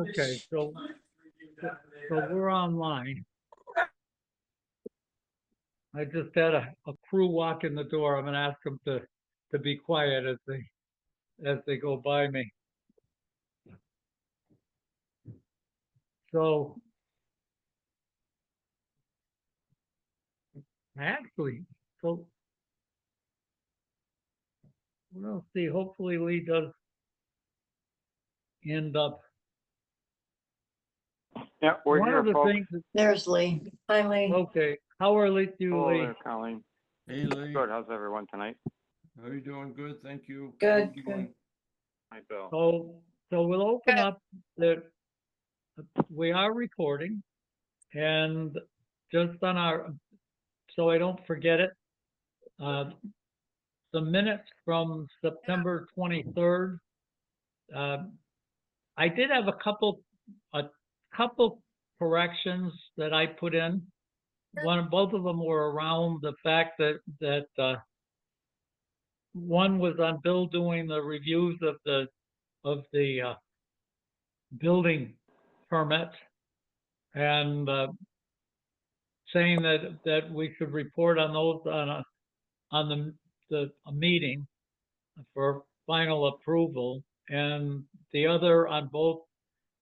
Okay, so we're online. I just had a crew walk in the door. I'm gonna ask them to be quiet as they go by me. So actually, so we'll see. Hopefully Lee does end up. Yeah, we're One here, of the folks. things. There's Lee. Hi, Lee. Okay, how are you, Hello Lee? there, Colleen. Hey, Lee. Good, how's everyone tonight? How are you doing? Good, thank you. Good, How you doing? Hi, Bill. So we'll open up the. We are recording, and just on our, so I don't forget it. The minutes from September 23rd. I did have a couple corrections that I put in. Both of them were around the fact that one was on Bill doing the reviews of the building permit and saying that we should report on those on a meeting for final approval, and the other on both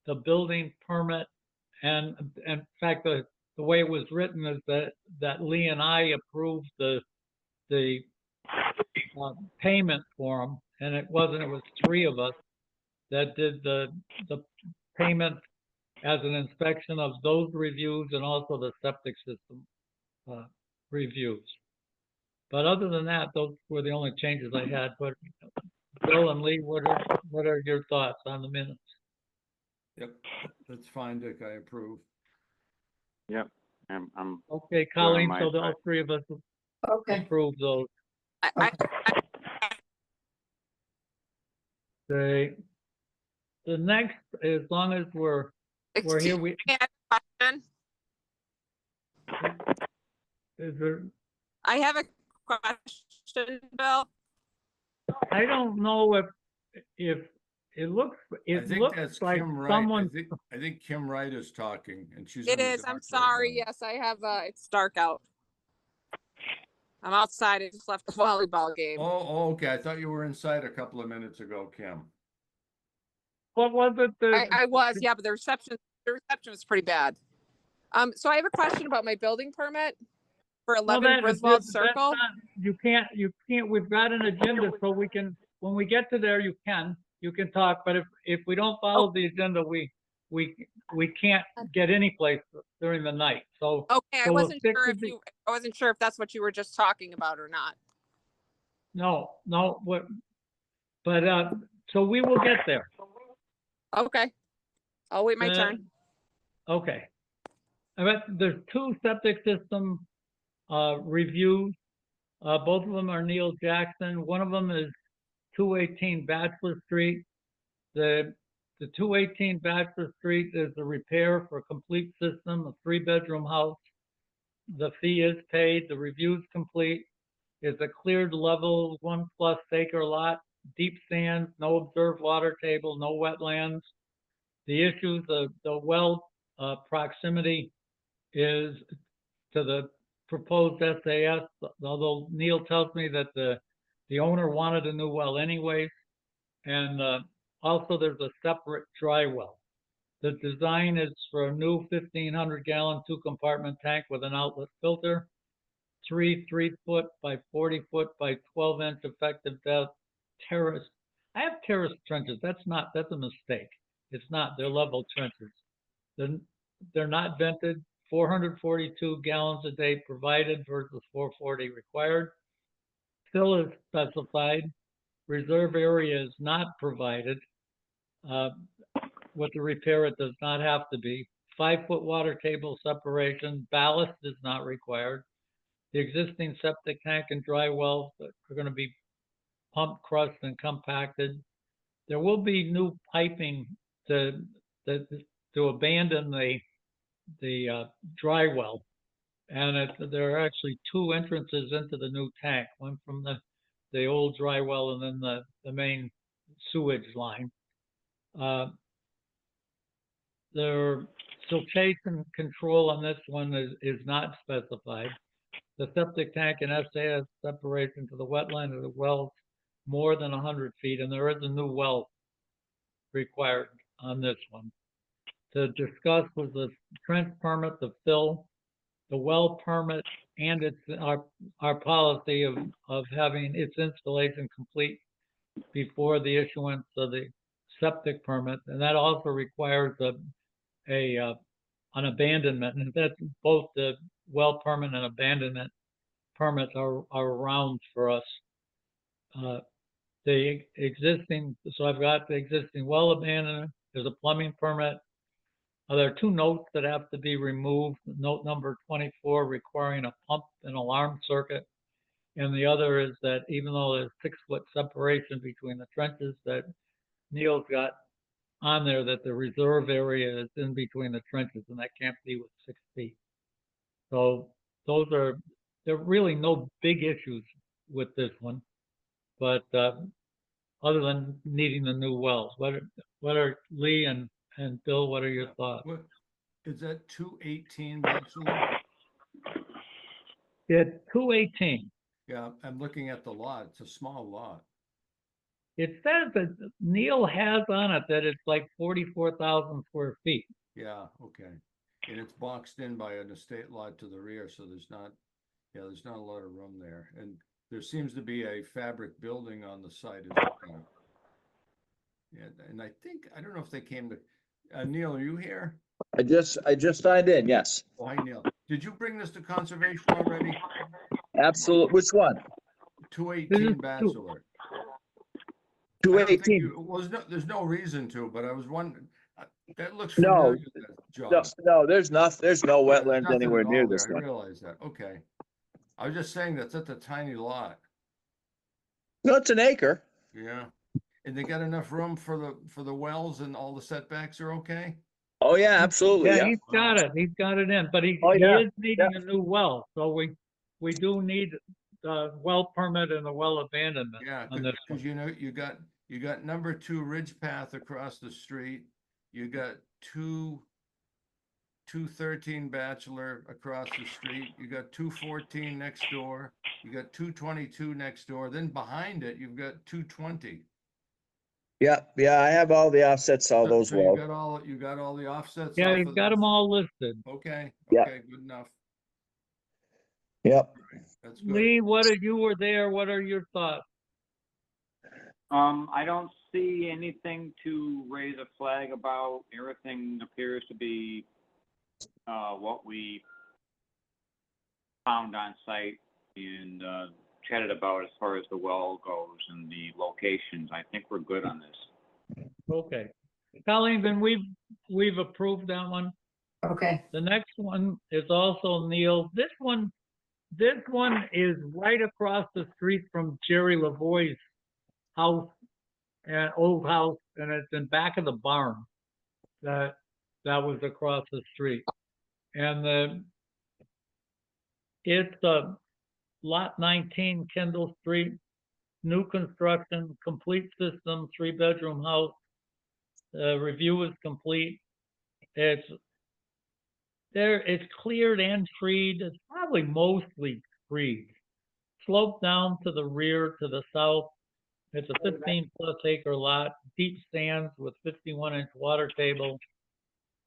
the building permit and in fact the way it was written is that Lee and I approved the payment form, and it was three of us that did the payment as an inspection of those reviews and also the septic system reviews. But other than that, those were the only changes I had. But Bill and Lee, what are your thoughts on the minutes? Yep, that's fine, Dick, I approve. Yep, I'm Okay, Colleen, my so side. all three of us Okay. approve those. The next, as long as we're here, Excuse me, I have a question. is there, I have a question, Bill. I don't know if it looks I think that's like Kim Wright. someone. I think Kim Wright is talking and she's. It in the is. I'm dark right sorry. now. Yes, I have. It's dark out. I'm outside. I just left the volleyball game. Oh, okay. I thought you were inside a couple of minutes ago, Kim. What was it? I was, yeah, but the reception was pretty bad. So I have a question about my building permit for 11 Griswold Circle. You can't. We've got an agenda, so we can. When we get to there, you can talk. But if we don't follow the agenda, we can't get any place during the night. So Okay, so I wasn't sure if that's what you were just talking about or not. No, but so we will get there. Okay, I'll wait my turn. Okay. There's two septic system reviews. Both of them are Neil Jackson. One of them is 218 Bachelor Street. The 218 Bachelor Street is a repair for a complete system, a 3-bedroom house. The fee is paid. The review's complete. It's a cleared level 1+ acre lot, deep sand, no observed water table, no wetlands. The issue, the well proximity is to the proposed SAS, although Neil tells me that the owner wanted a new well anyways. And also there's a separate dry well. The design is for a new 1,500 gallon 2-compartment tank with an outlet filter, 3 3-foot by 40-foot by 12-inch effective depth terrace. I have terrace trenches. That's a mistake. It's not, they're level trenches. They're not vented. 442 gallons a day provided versus 440 required. Fill is specified. Reserve area is not provided. With the repair, it does not have to be. 5-foot water table separation. Ballast is not required. The existing septic tank and dry wells are going to be pumped, crushed, and compacted. There will be new piping to abandon the dry well. And there are actually two entrances into the new tank, one from the old dry well and then the main sewage line. The siltation control on this one is not specified. The septic tank and SAS separation to the wetland of the wells more than 100 feet, and there is a new well required on this one. To discuss was the trench permit, the fill, the well permit, and our policy of having its installation complete before the issuance of the septic permit, and that also requires an abandonment, and that's both the well permit and abandonment permits are around for us. The existing, so I've got the existing well abandonment, there's a plumbing permit. There are two notes that have to be removed. Note number 24 requiring a pump and alarm circuit. And the other is that even though there's 6-foot separation between the trenches, that Neil's got on there that the reserve area is in between the trenches, and that can't be with 6 feet. So there are really no big issues with this one, but other than needing the new wells. What are Lee and Bill, what are your thoughts? What, is that 218 Bachelor? It's 218. Yeah, I'm looking at the lot. It's a small lot. It says that Neil has on it that it's like 44,000 square feet. Yeah, okay. And it's boxed in by an estate lot to the rear, so there's not a lot of room there. And there seems to be a fabric building on the site as well. Yeah, and I don't know if they came to, Neil, are you here? I just signed in, yes. Oh, hi, Neil. Did you bring this to conservation already? Absolutely. Which one? 218 Bachelor. I don't think 218. there's no reason to, but I was wondering, that looks No. familiar, that job. No, there's no Yeah, there's wetlands nothing anywhere at near all this there. I one. realize that. Okay. I was just saying that's a tiny lot. No, it's an acre. Yeah. And they got enough room for the wells and all the setbacks are okay? Oh, yeah, absolutely. Yeah, Yeah. he's got it. He's got it in, but he Oh, yeah, is needing a new well. So we do need the well permit and the well abandonment. Yeah, on this because one. you know, you got number 2 Ridge Path across the street. You got 213 Bachelor across the street. You got 214 next door. You got 222 next door. Then behind it, you've got 220. Yeah, I have all the offsets, all those So wells. you got all the offsets. Yeah, off he's of got this? them all listed. Okay, Yeah. okay, good enough. Yep. That's good. Lee, you were there? What are your thoughts? I don't see anything to raise a flag about. Everything appears to be, what we found on site and, chatted about as far as the well goes and the locations. I think we're good on this. Okay. Colleen, then we've approved that one. Okay, The next one is also Neil. This one is right across the street from Jerry Lavoie's house, old house, and it's in back of the barn that was across the street. And it's lot 19 Kendall Street, new construction, complete system, 3-bedroom house. Review is complete. It's cleared and treed. It's probably mostly treed. Slope down to the rear to the south. It's a 15+ acre lot, deep sands with 51-inch water table.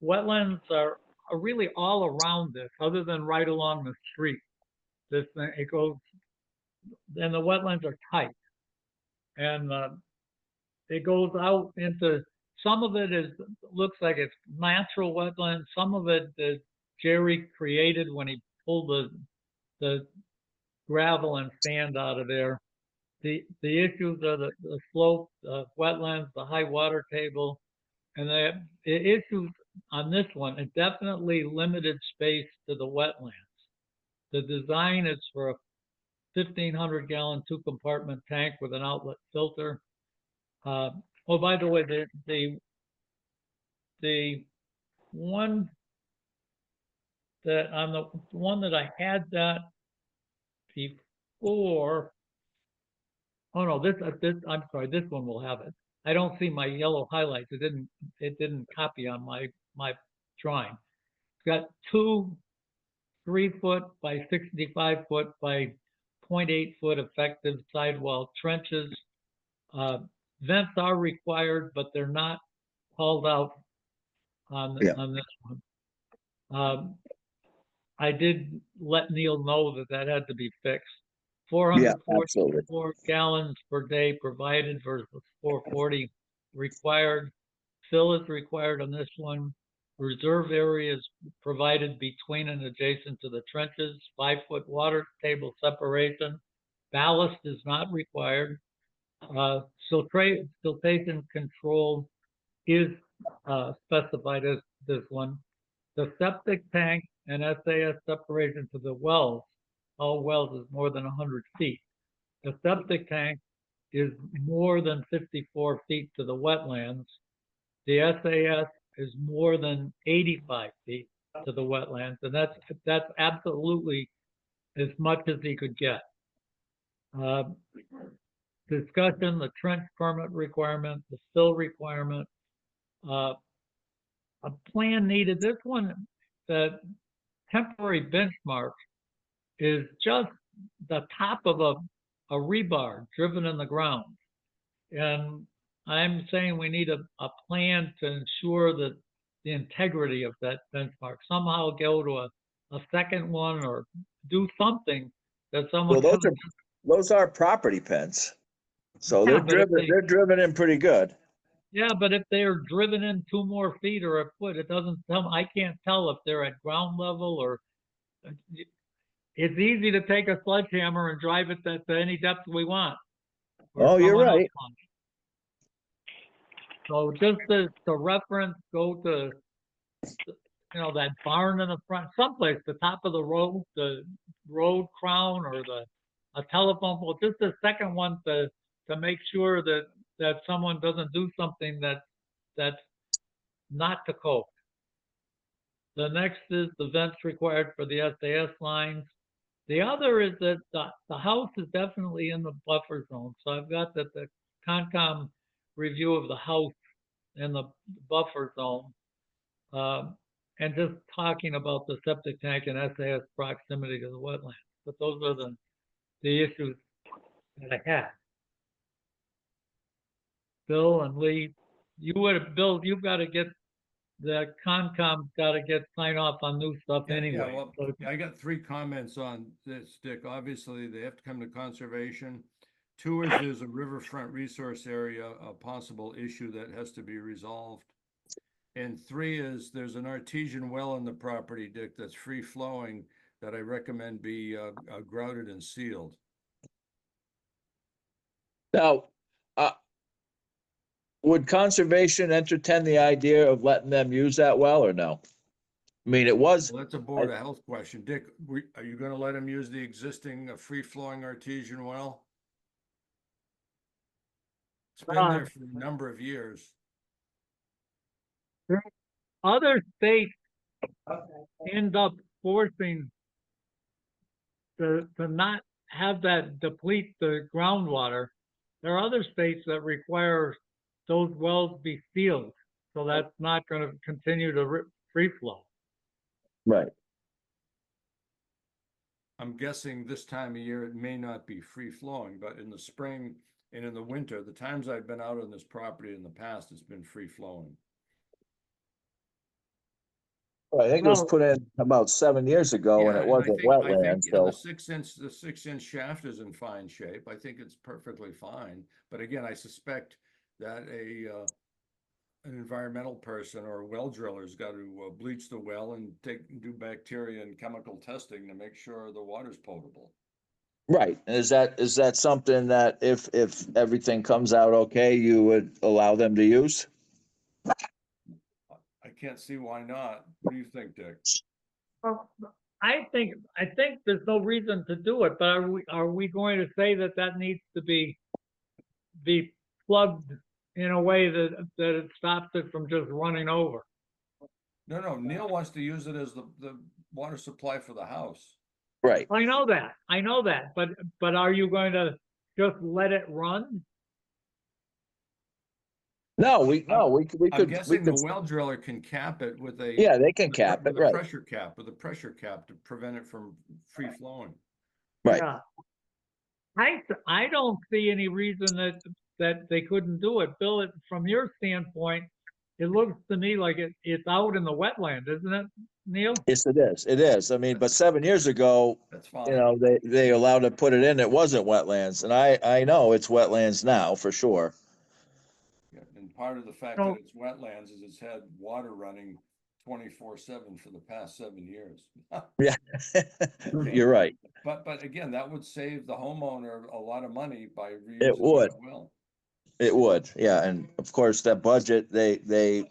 Wetlands are really all around this, other than right along the street. This thing, it goes, and the wetlands are tight. And it goes out into, some of it looks like it's natural wetlands. Some of it is Jerry created when he pulled the gravel and sand out of there. The issues are the slope, wetlands, the high water table, and the issues on this one, it definitely limited space to the wetlands. The design is for a 1,500 gallon 2-compartment tank with an outlet filter. Oh, by the way, the one that on the one that I had that before. Oh no, this I'm sorry, this one will have it. I don't see my yellow highlights. It didn't copy on my drawing. It's got 2 3-foot by 65-foot by 0.8-foot effective sidewall trenches. Vents are required, but they're not called out on Yeah. this one. I did let Neil know that had to be fixed. Yeah, absolutely. 444 gallons per day provided versus 440 required. Fill is required on this one. Reserve areas provided between and adjacent to the trenches. 5-foot water table separation. Ballast is not required. Siltation control is specified as this one. The septic tank and SAS separation to the wells, all wells is more than 100 feet. The septic tank is more than 54 feet to the wetlands. The SAS is more than 85 feet to the wetlands, and that's absolutely as much as he could get. Discussion, the trench permit requirement, the fill requirement, a plan needed. This one, the temporary benchmark is just the top of a rebar driven in the ground. And I'm saying we need a plan to ensure that the integrity of that benchmark, somehow go to a second one or do something that someone. Well, those are property pens. So Yeah, they're driven in pretty good. Yeah, but if they're driven in 2 more feet or a foot, it doesn't tell, I can't tell if they're at ground level or. It's easy to take a sledgehammer and drive it to any depth we want. or Oh, you're someone else right. wants. So just to reference, go to, that barn in the front, someplace, the top of the road crown or a telephone pole, just a second one to make sure that someone doesn't do something that's not to code. The next is the vents required for the SAS lines. The other is that the house is definitely in the buffer zone. So I've got that the Concom review of the house in the buffer zone. And just talking about the septic tank and SAS proximity to the wetlands. But those are the issues that I had. Bill and Lee, Bill, you've got to get, the Concom's got to get sign off on new stuff anyway. Well, So- I got 3 comments on this, Dick. Obviously, they have to come to conservation. 2 is there's a riverfront resource area, a possible issue that has to be resolved. And 3 is there's an artesian well in the property, Dick, that's free flowing that I recommend be grouted and sealed. Now, would conservation entertain the idea of letting them use that well or no? I mean, it was, Well, that's a Board of Health question. Dick, are you gonna let them use the existing free-flowing artesian well? It's been there for a number of years. Other states end up forcing to not have that deplete the groundwater. There are other states that require those wells be sealed, so that's not going to continue to free flow. right. I'm guessing this time of year, it may not be free-flowing, but in the spring and in the winter, the times I've been out on this property in the past, it's been free-flowing. Well, I think it was Well- put in about 7 years ago and Yeah, it wasn't I think, wetland, you know, so. the 6-inch shaft is in fine shape. I think it's perfectly fine. But again, I suspect that an environmental person or a well driller's got to bleach the well and do bacteria and chemical testing to make sure the water's potable. Right, is that something that if everything comes out okay, you would allow them to use? I can't see why not. What do you think, Dick? Well, I think there's no reason to do it, but are we going to say that that needs to be plugged in a way that it stops it from just running over? No, Neil wants to use it as the water supply for the house. Right. I know that, but are you going to just let it run? No, we I'm could, guessing the well driller can cap it with a. yeah, they can with a- cap it, with a right, pressure cap to prevent it from free flowing. right. Yeah. I don't see any reason that they couldn't do it. Bill, from your standpoint, it looks to me like it's out in the wetland, isn't it, Neil? Yes, it is. It is. I mean, but 7 years ago, That's you fine. know, they allowed to put it in. It wasn't wetlands. And I know it's wetlands now for sure. Yeah, and part of the fact So- that it's wetlands is it's had water running 24/7 for the past 7 years. Yeah. You're right. But again, that would save the homeowner a lot of money by reusing It would. that well. It would. Yeah. And of course, that budget, they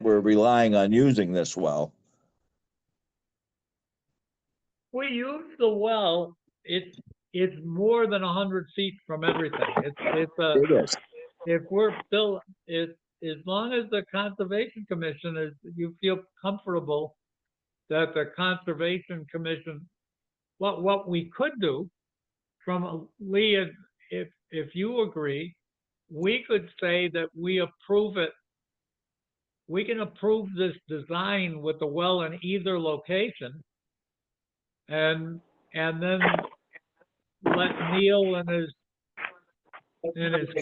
were relying on using this well. We use the well, it's more than 100 feet from everything. It's It is. if we're still, as long as the Conservation Commission is, you feel comfortable that the Conservation Commission, what we could do from Lee, if you agree, we could say that we approve it. We can approve this design with the well in either location. And then let Neil and his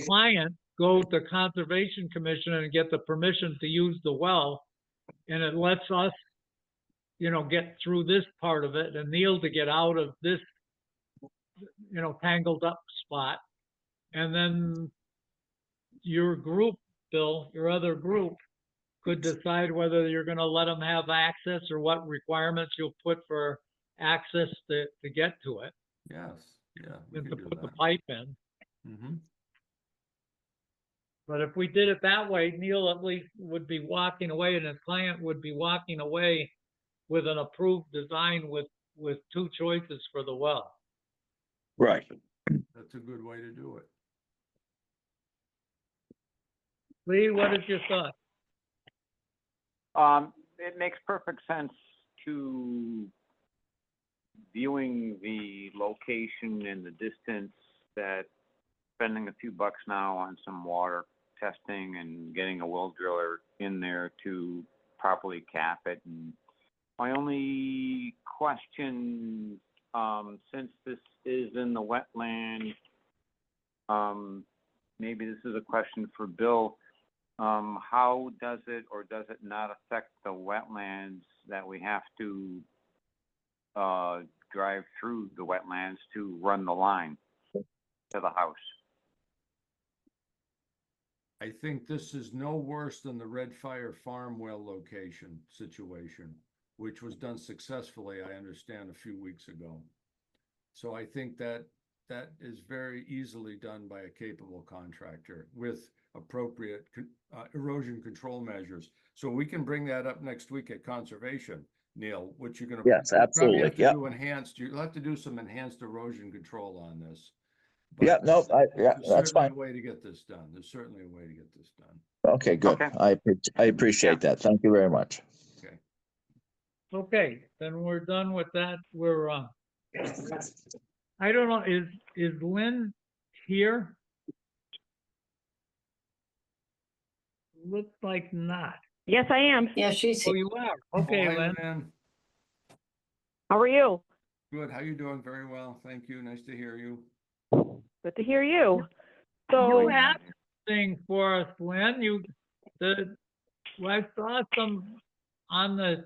client go to Conservation Commission and get the permission to use the well. And it lets us, get through this part of it and Neil to get out of this, tangled up spot. And then your group, Bill, your other group could decide whether you're gonna let them have access or what requirements you'll put for access to get to it Yes, yeah, we and can to do put the that. pipe in. Mm-hmm. But if we did it that way, Neil at least would be walking away and his client would be walking away with an approved design with two choices for the well. Right. That's a good way to do it. Lee, what is your thought? It makes perfect sense to viewing the location and the distance that spending a few bucks now on some water testing and getting a well driller in there to properly cap it. And my only question, since this is in the wetland, maybe this is a question for Bill. How does it or does it not affect the wetlands that we have to drive through the wetlands to run the line to the house? I think this is no worse than the Red Fire Farm well location situation, which was done successfully, I understand, a few weeks ago. So I think that is very easily done by a capable contractor with appropriate erosion control measures. So we can bring that up next week at Conservation, Neil, which you're gonna. Yes, probably absolutely. have to Yep. do enhanced, you'll have to do some enhanced erosion control on this. Yeah, But no, yeah, there's that's certainly fine. a way to get this done. There's certainly a way to get this done. Okay, good. Okay. I appreciate that. Thank you very much. Okay. Okay, then we're done with that. We're, I don't know, is Lynn here? Looks like not. Yes, I am. Yeah, she's Oh, here. you are? Okay, Hi, Lynn. Lynn. How are you? Good. How you doing? Very well. Thank you. Nice to hear you. Good to hear you. You So, have thing for us, Lynn. I saw some on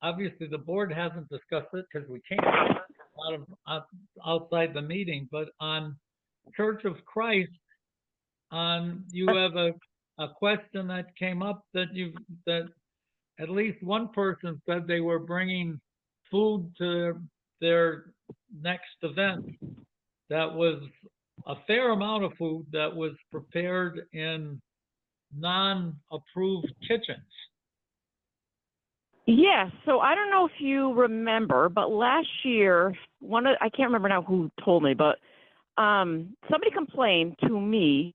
obviously the board hasn't discussed it because we can't outside the meeting, but on Church of Christ, you have a question that came up that at least one person said they were bringing food to their next event. That was a fair amount of food that was prepared in non-approved kitchens. Yes. So I don't know if you remember, but last year, I can't remember now who told me, but somebody complained to me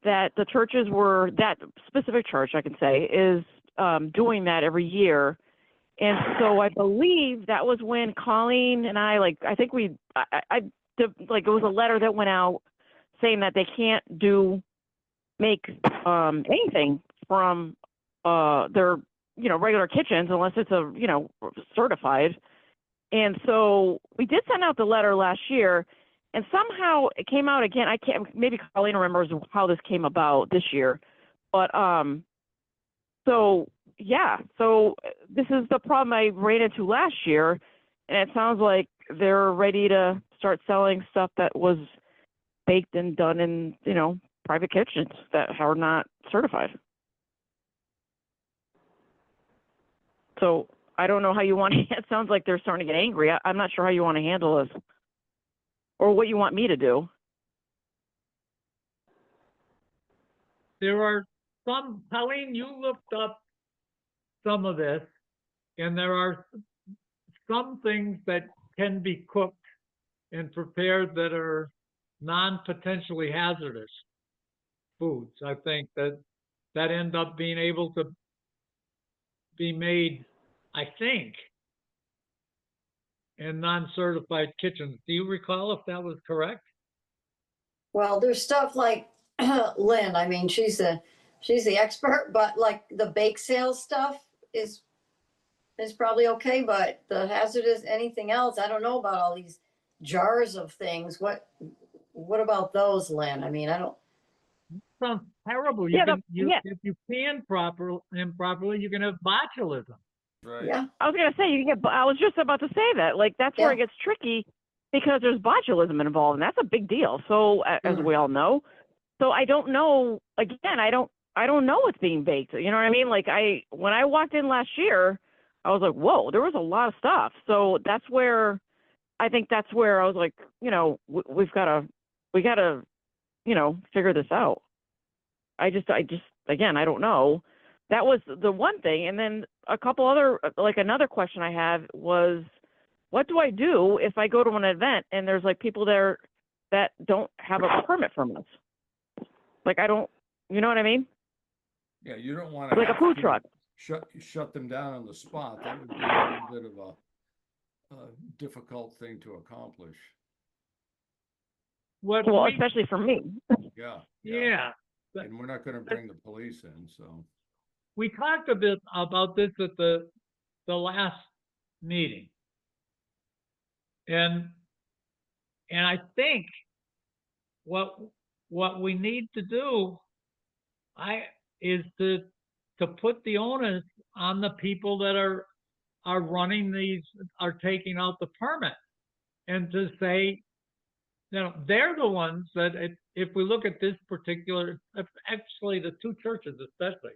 that the churches were, that specific church, I can say, is doing that every year. And so I believe that was when Colleen and I, like, I think like, it was a letter that went out saying that they can't make anything from their, regular kitchens unless it's certified. And so we did send out the letter last year, and somehow it came out again. I can't, maybe Colleen remembers how this came about this year, but so yeah, so this is the problem I ran into last year, and it sounds like they're ready to start selling stuff that was baked and done in, private kitchens that are not certified. So I don't know how you want to, it sounds like they're starting to get angry. I'm not sure how you want to handle this or what you want me to do. There are some, Colleen, you looked up some of this, and there are some things that can be cooked and prepared that are non-potentially hazardous foods. I think that end up being able to be made, I think, in non-certified kitchens. Do you recall if that was correct? Well, there's stuff like Lynn, I mean, she's the expert, but like the bake sale stuff is probably okay, but the hazardous, anything else, I don't know about all these jars of things. What about those, Lynn? I mean, I don't, Sounds terrible. Yeah, If you can improperly, you can have botulism. Right. yeah, I was gonna say I was just about to say that. Like that's where it Yeah. gets tricky because there's botulism involved, and that's a big deal. So as we all know, so I don't know. Again, I don't know what's being baked. You know what I mean? Like when I walked in last year, I was like, whoa, there was a lot of stuff. So that's where I was like, we gotta, figure this out. I just, again, I don't know. That was the one thing. And then a couple other, like another question I had was, what do I do if I go to an event and there's like people there that don't have a permit from us? Like, I don't, you know what I mean? Yeah, you don't want to Like a food truck. shut them down on the spot. That would be a little bit of a difficult thing to accomplish. What Well, we- especially for me. yeah. And we're not gonna bring the police in, so. We talked a bit about this at the last meeting. And I think what we need to do is to put the onus on the people that are running these, are taking out the permit, and to say, they're the ones that if we look at this particular, actually the two churches especially,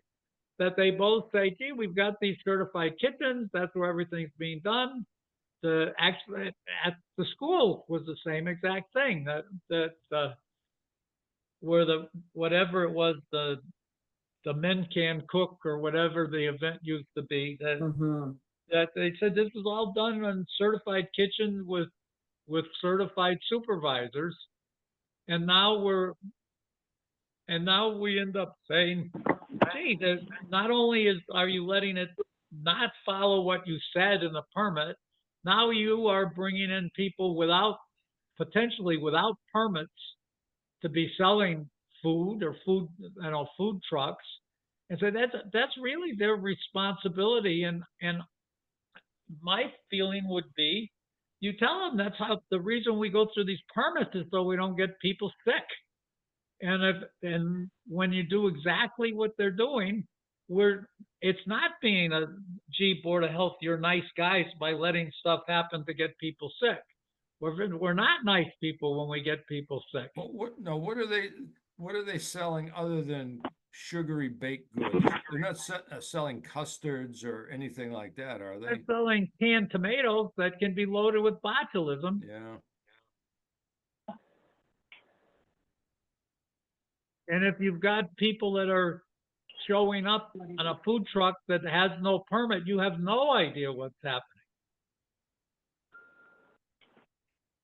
that they both say, gee, we've got these certified kitchens, that's where everything's being done. Actually at the school was the same exact thing, that where whatever it was, the men can cook or whatever the event used to be, that they said this was all done on certified kitchens with certified supervisors. And now we end up saying, gee, not only are you letting it not follow what you said in the permit, now you are bringing in people potentially without permits to be selling food or food trucks. And so that's really their responsibility. And my feeling would be, you tell them that's the reason we go through these permits is so we don't get people sick. And when you do exactly what they're doing, it's not being a, gee, Board of Health, you're nice guys by letting stuff happen to get people sick. We're not nice people when we get people sick. But what are they selling other than sugary baked goods? They're not selling custards or anything like that, are They're they? selling canned tomatoes that can be loaded with botulism. Yeah. And if you've got people that are showing up on a food truck that has no permit, you have no idea what's happening.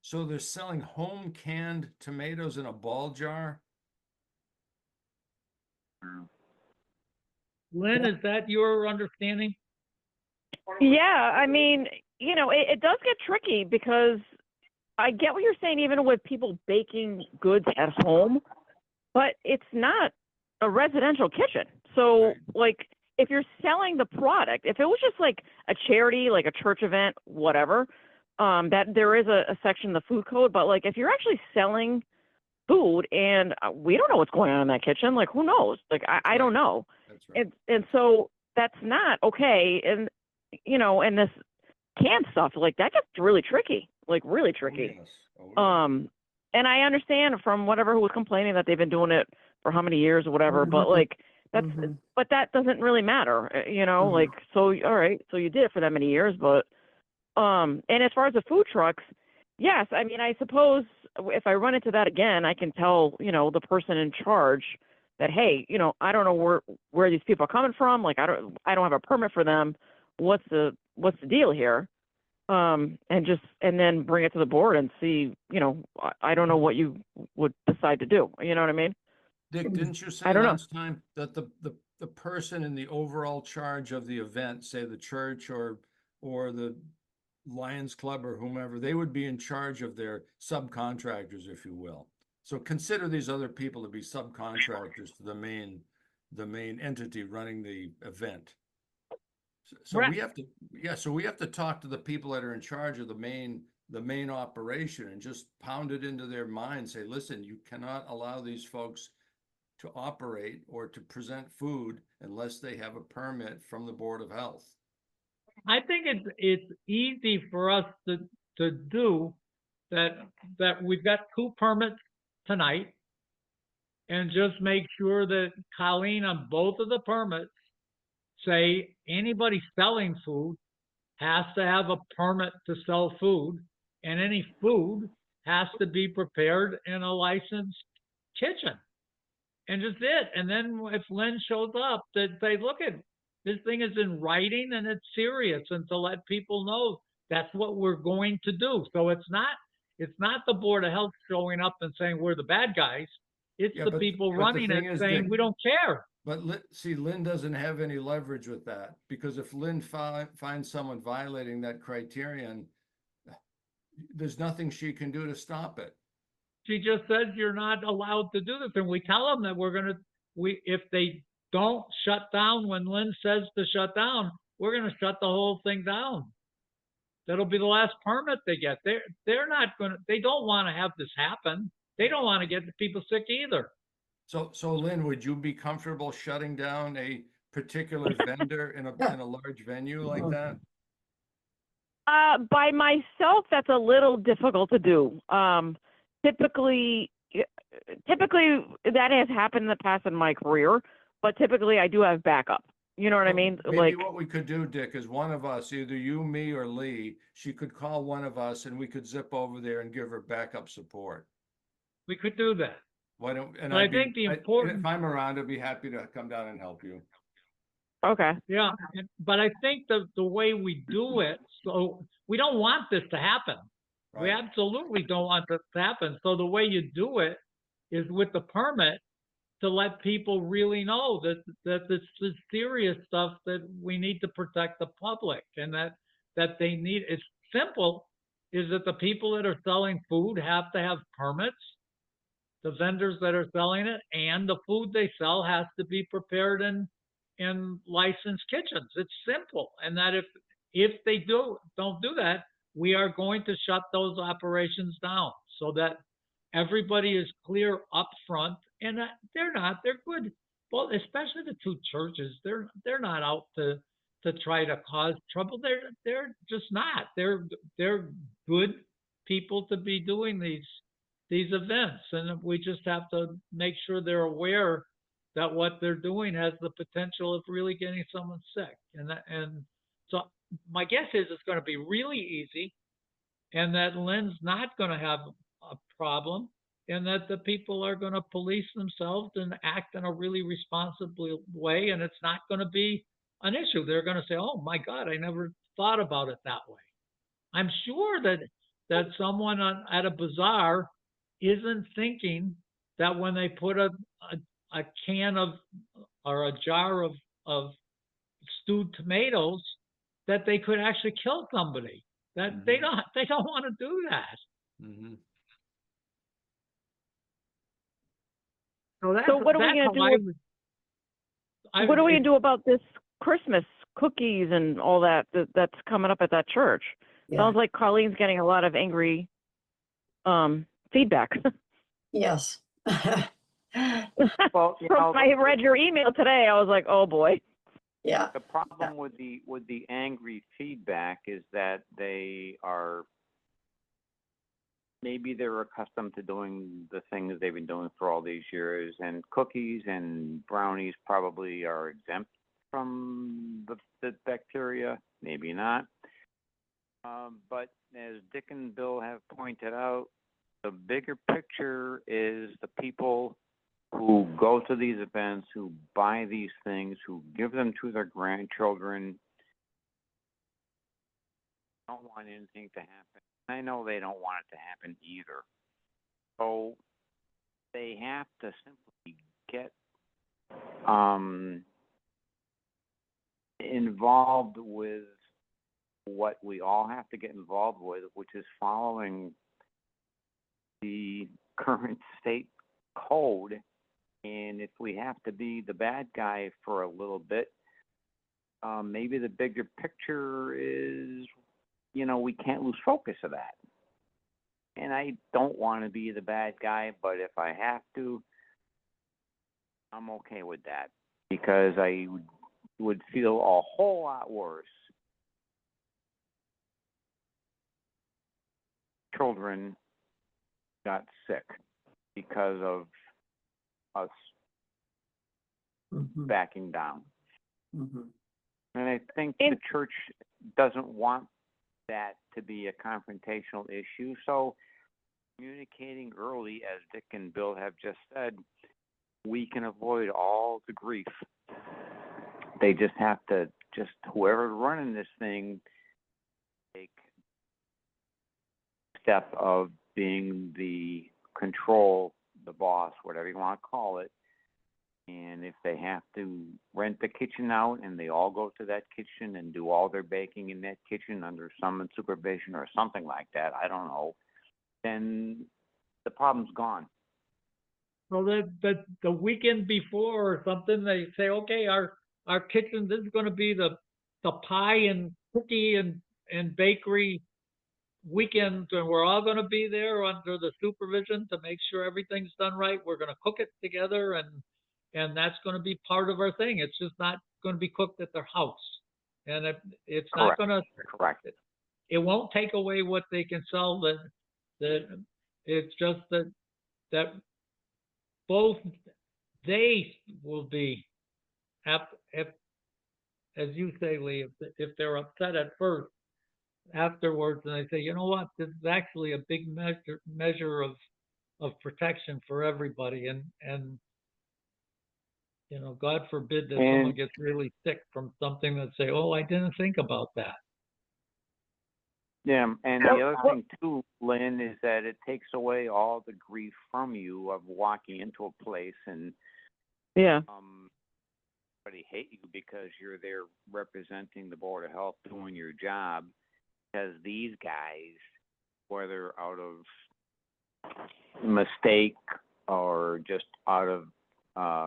So they're selling home canned tomatoes in a ball jar? Lynn, is that your understanding? Yeah, I mean, it does get tricky because I get what you're saying, even with people baking goods at home, but it's not a residential kitchen. So, Right. like, if you're selling the product, if it was just like a charity, like a church event, whatever, that there is a section in the food code, but like if you're actually selling food and we don't know what's going on in that kitchen, like who knows? Like I don't know. That's right. And so that's not okay. And and this canned stuff, like that gets really tricky, like really Oh, tricky. yes. Oh, yeah. And I understand from whatever who was complaining that they've been doing it for how many years or whatever, but like that's but that doesn't really matter, like so all right, so you did it for that many years, but and as far as the food trucks, yes, I mean I suppose if I run into that again, I can tell, the person in charge that, hey, I don't know where these people are coming from, like I don't have a permit for them. What's the deal here? And then bring it to the board and see, I don't know what you would decide to do. You know what I mean? Dick, didn't you say I don't know. last time that the person in the overall charge of the event, say the church or the Lions Club or whomever, they would be in charge of their subcontractors, if you will. So consider these other people to be subcontractors to the main entity running the event. So Right. we have to talk to the people that are in charge of the main operation and just pound it into their mind, say, listen, you cannot allow these folks to operate or to present food unless they have a permit from the Board of Health. I think it's easy for us to do that we've got 2 permits tonight, and just make sure that Colleen on both of the permits say anybody selling food has to have a permit to sell food, and any food has to be prepared in a licensed kitchen. And just it. And then if Lynn shows up, that say, look at this thing is in writing and it's serious, and to let people know that's what we're going to do. So it's not the Board of Health showing up and saying we're the bad guys. It's Yeah, the but people the running thing it is, saying Dick, we don't care. But see, Lynn doesn't have any leverage with that, because if Lynn finds someone violating that criterion, there's nothing she can do to stop it. She just says you're not allowed to do this, and we tell them that if they don't shut down when Lynn says to shut down, we're gonna shut the whole thing down. That'll be the last permit they get. They don't want to have this happen. They don't want to get the people sick either. So Lynn, would you be comfortable shutting down a particular vendor in a large venue like that? By myself, that's a little difficult to do. Typically that has happened in the past in my career, but typically I do have backup. You know what I mean? Maybe Like, what we could do, Dick, is one of us, either you, me, or Lee, she could call one of us and we could zip over there and give her backup support. We could do that. Why don't, and But I think the important, if I'm around, I'd be happy to come down and help you. okay. yeah, but I think the way we do it, so we don't want this to happen. We Right? absolutely don't want this to happen. So the way you do it is with the permit, to let people really know that this is serious stuff, that we need to protect the public, and that they need. It's simple, is that the people that are selling food have to have permits, the vendors that are selling it, and the food they sell has to be prepared in licensed kitchens. It's simple. And that if they don't do that, we are going to shut those operations down, so that everybody is clear up front. And they're good. Well, especially the 2 churches, they're not out to try to cause trouble. They're just not. They're good people to be doing these events. And we just have to make sure they're aware that what they're doing has the potential of really getting someone sick. And so my guess is it's going to be really easy, and that Lynn's not going to have a problem. and that the people are gonna police themselves and act in a really responsible way, and it's not gonna be an issue. They're gonna say, oh my God, I never thought about it that way. I'm sure that someone at a bazaar isn't thinking that when they put a can of, or a jar of stewed tomatoes, that they could actually kill somebody. That they don't want to do that. Mhm. So that's, So what are we that's gonna how do I with- would. What are we gonna do about this Christmas cookies and all that's coming up at that church? Yeah. Sounds like Carlene's getting a lot of angry feedback. Yes. Well, From I read your email today, I was like, oh boy. Yeah, the problem with the angry feedback is that maybe they're accustomed to doing the things they've been doing for all these years, and cookies and brownies probably are exempt from the bacteria, maybe not. But as Dick and Bill have pointed out, the bigger picture is the people who go to these events, who buy these things, who give them to their grandchildren. Don't want anything to happen. I know they don't want it to happen either. So they have to simply get involved with what we all have to get involved with, which is following the current state code. And if we have to be the bad guy for a little bit, maybe the bigger picture is, we can't lose focus of that. And I don't want to be the bad guy, but if I have to, I'm okay with that, because I would feel a whole lot worse. Children got sick because of us mhm, backing down. mhm. And I think And- the church doesn't want that to be a confrontational issue. So communicating early, as Dick and Bill have just said, we can avoid all the grief. They just have to, whoever's running this thing, take step of being the control, the boss, whatever you want to call it. And if they have to rent the kitchen out and they all go to that kitchen and do all their baking in that kitchen under someone's supervision or something like that, I don't know, then the problem's gone. So the weekend before or something, they say, okay, our kitchen, this is gonna be the pie and cookie and bakery weekend, and we're all gonna be there under the supervision to make sure everything's done right. We're gonna cook it together, and that's gonna be part of our thing. It's just not gonna be cooked at their house. And it's not Correct. gonna, Correct. it won't take away what they can sell, it's just that both they will be, if, as you say, Lee, if they're upset at first, afterwards, and they say, you know what, this is actually a big measure of protection for everybody, and God forbid that someone And- gets really sick from something that say, oh, I didn't think about that. Yeah, and the other thing too, Lynn, is that it takes away all the grief from you of walking into a place and Yeah. everybody hate you because you're there representing the Board of Health, doing your job. Because these guys, whether out of mistake or just out of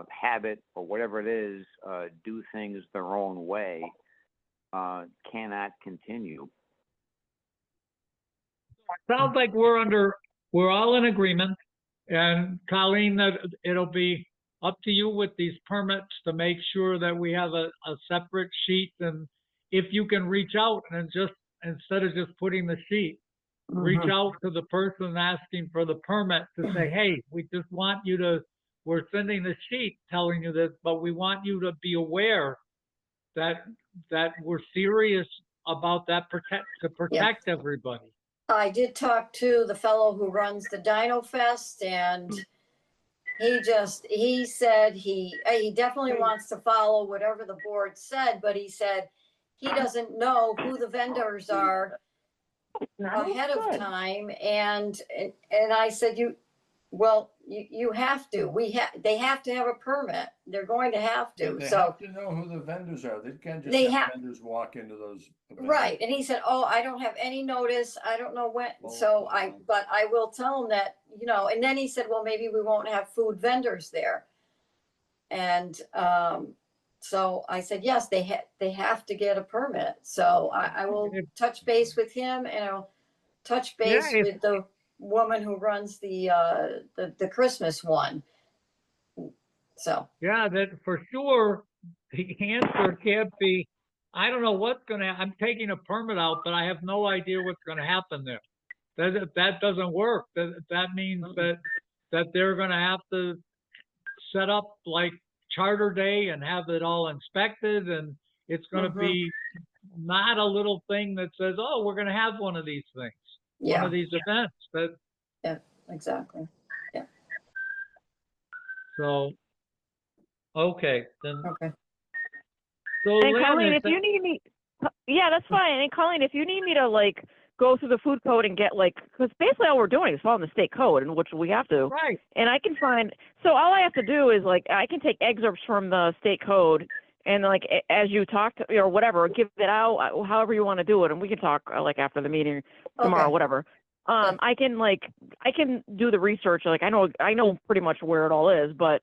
habit or whatever it is, do things their own way, cannot continue. Sounds like we're all in agreement. And Colleen, that it'll be up to you with these permits to make sure that we have a separate sheet. And if you can reach out and just, instead of just putting the sheet, reach Mhm. out to the person asking for the permit to say, hey, we just want you to, we're sending the sheet telling you this, but we want you to be aware that we're serious about that, to protect everybody. I did talk to the fellow who runs the Dino Fest, and he said he definitely wants to follow whatever the board said, but he said he doesn't know who the vendors are ahead of Good. time, and I said, you have to, they have to have a permit. They're going to have to, They so. have to know who the vendors are. They can't just They have have- vendors walk into those events. Right, and he said, oh, I don't have any notice, I don't know when, so but I will tell him that, and then he said, well, maybe we won't have food vendors there. And, so I said, yes, they have to get a permit, so I will touch base with him, and I'll touch base Yeah, if- with the woman who runs the Christmas one. So, Yeah, that for sure, the answer can't be, I don't know what's gonna, I'm taking a permit out, but I have no idea what's gonna happen there. That doesn't work. That means that they're gonna have to set up like Charter Day and have it all inspected, and it's gonna Mhm. be not a little thing that says, oh, we're gonna have one of these things, one yeah, of these events, exactly, so, okay, then, okay. so And Lynn, Colleen, is if that- you need me, yeah, that's fine. And Colleen, if you need me to like go through the food code and get like, because basically all we're doing is following the state code, and which we have to. right, And I can find, so all I have to do is like, I can take excerpts from the state code and like, as you talk to, or whatever, give it out, however you want to do it. And we can talk like after the meeting tomorrow, Okay. whatever. Good. I can do the research. Like I know pretty much where it all is, but,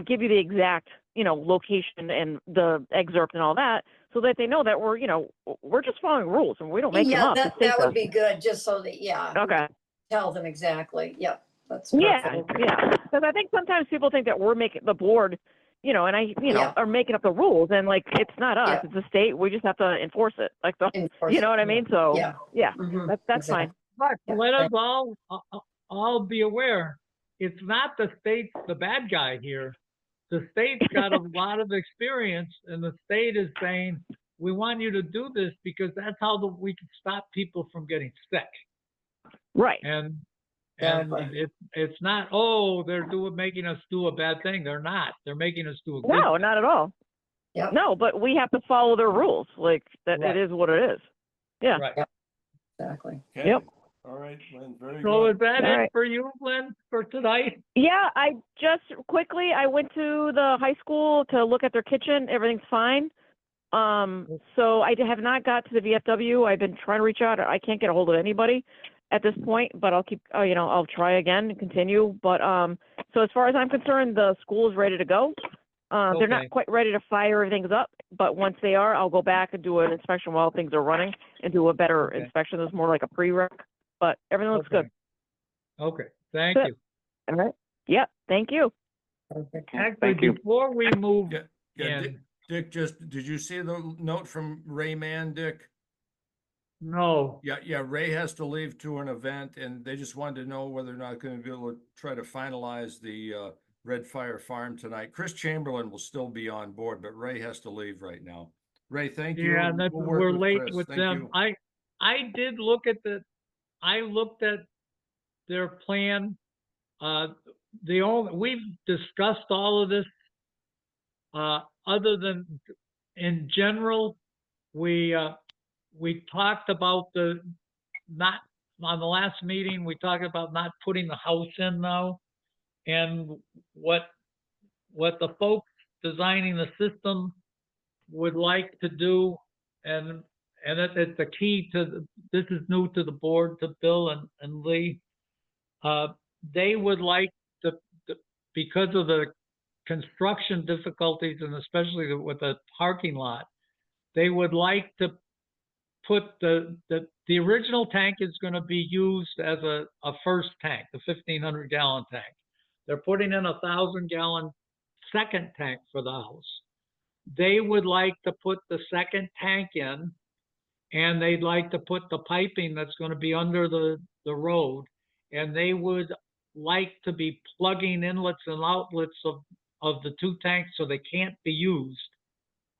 give you the exact, location and the excerpt and all that so that they know that we're just following rules and we don't make them Yeah, up. The that state would does. be good, just so that, yeah. we Okay. can Tell them exactly, yep, that's Yeah, perfect. yeah. Because I think sometimes people think that we're making the board, and Yeah. are making up the rules, and like it's not us, Yeah. it's the state. We just have to enforce it. Like Enforce you know it, what I mean? So Yeah. yeah, Mhm, that's fine. but Yeah. let us all be aware, it's not the state's the bad guy here. The state's got a lot of experience, and the state is saying, we want you to do this because that's how we can stop people from getting sick. Right. And Exactly. it's not, oh, they're making us do a bad thing. They're not. They're making us do a good No, thing. not at all. Yep. No, but we have to follow their rules. Like that, Right. it is what it is. Yeah. Right. Exactly. Okay. Yep. All right, Lynn, very So good. is that All it right. for you, Lynn, for tonight? Yeah, I just quickly I went to the high school to look at their kitchen. Everything's fine. So I have not got to the VFW. I've been trying to reach out. I can't get a hold of anybody at this point, but I'll keep, I'll try again and continue. But so as far as I'm concerned, the school is ready to go. They're Okay. not quite ready to fire everything's up, but once they are, I'll go back and do an inspection while things are running and do a better Okay. inspection. That's more like a pre-rec, but everything looks good. Okay, thank Good. you. All right. Yep. Thank you. Perfect. Actually, Thank you. before we move Yeah, yeah, in, Dick, did you see the note from Ray Mann, Dick? no, Yeah, Ray has to leave to an event and they just wanted to know whether or not going to be able to try to finalize the Red Fire Farm tonight. Chris Chamberlain will still be on board, but Ray has to leave right now. Ray, thank you. yeah, that's, We'll work we're with late Chris. with Thank them. you. I did look at I looked at their plan. We've discussed all of this. Other than, in general, we talked about on the last meeting, we talked about not putting the house in now. And what the folks designing the system would like to do, and it's the key to, this is new to the board, to Bill and Lee. They would like because of the construction difficulties, and especially with the parking lot, they would like to put the original tank is going to be used as a first tank, the 1,500 gallon tank. They're putting in 1,000 gallon second tank for the house. They would like to put the second tank in, and they'd like to put the piping that's going to be under the road, and they would like to be plugging inlets and outlets of the two tanks so they can't be used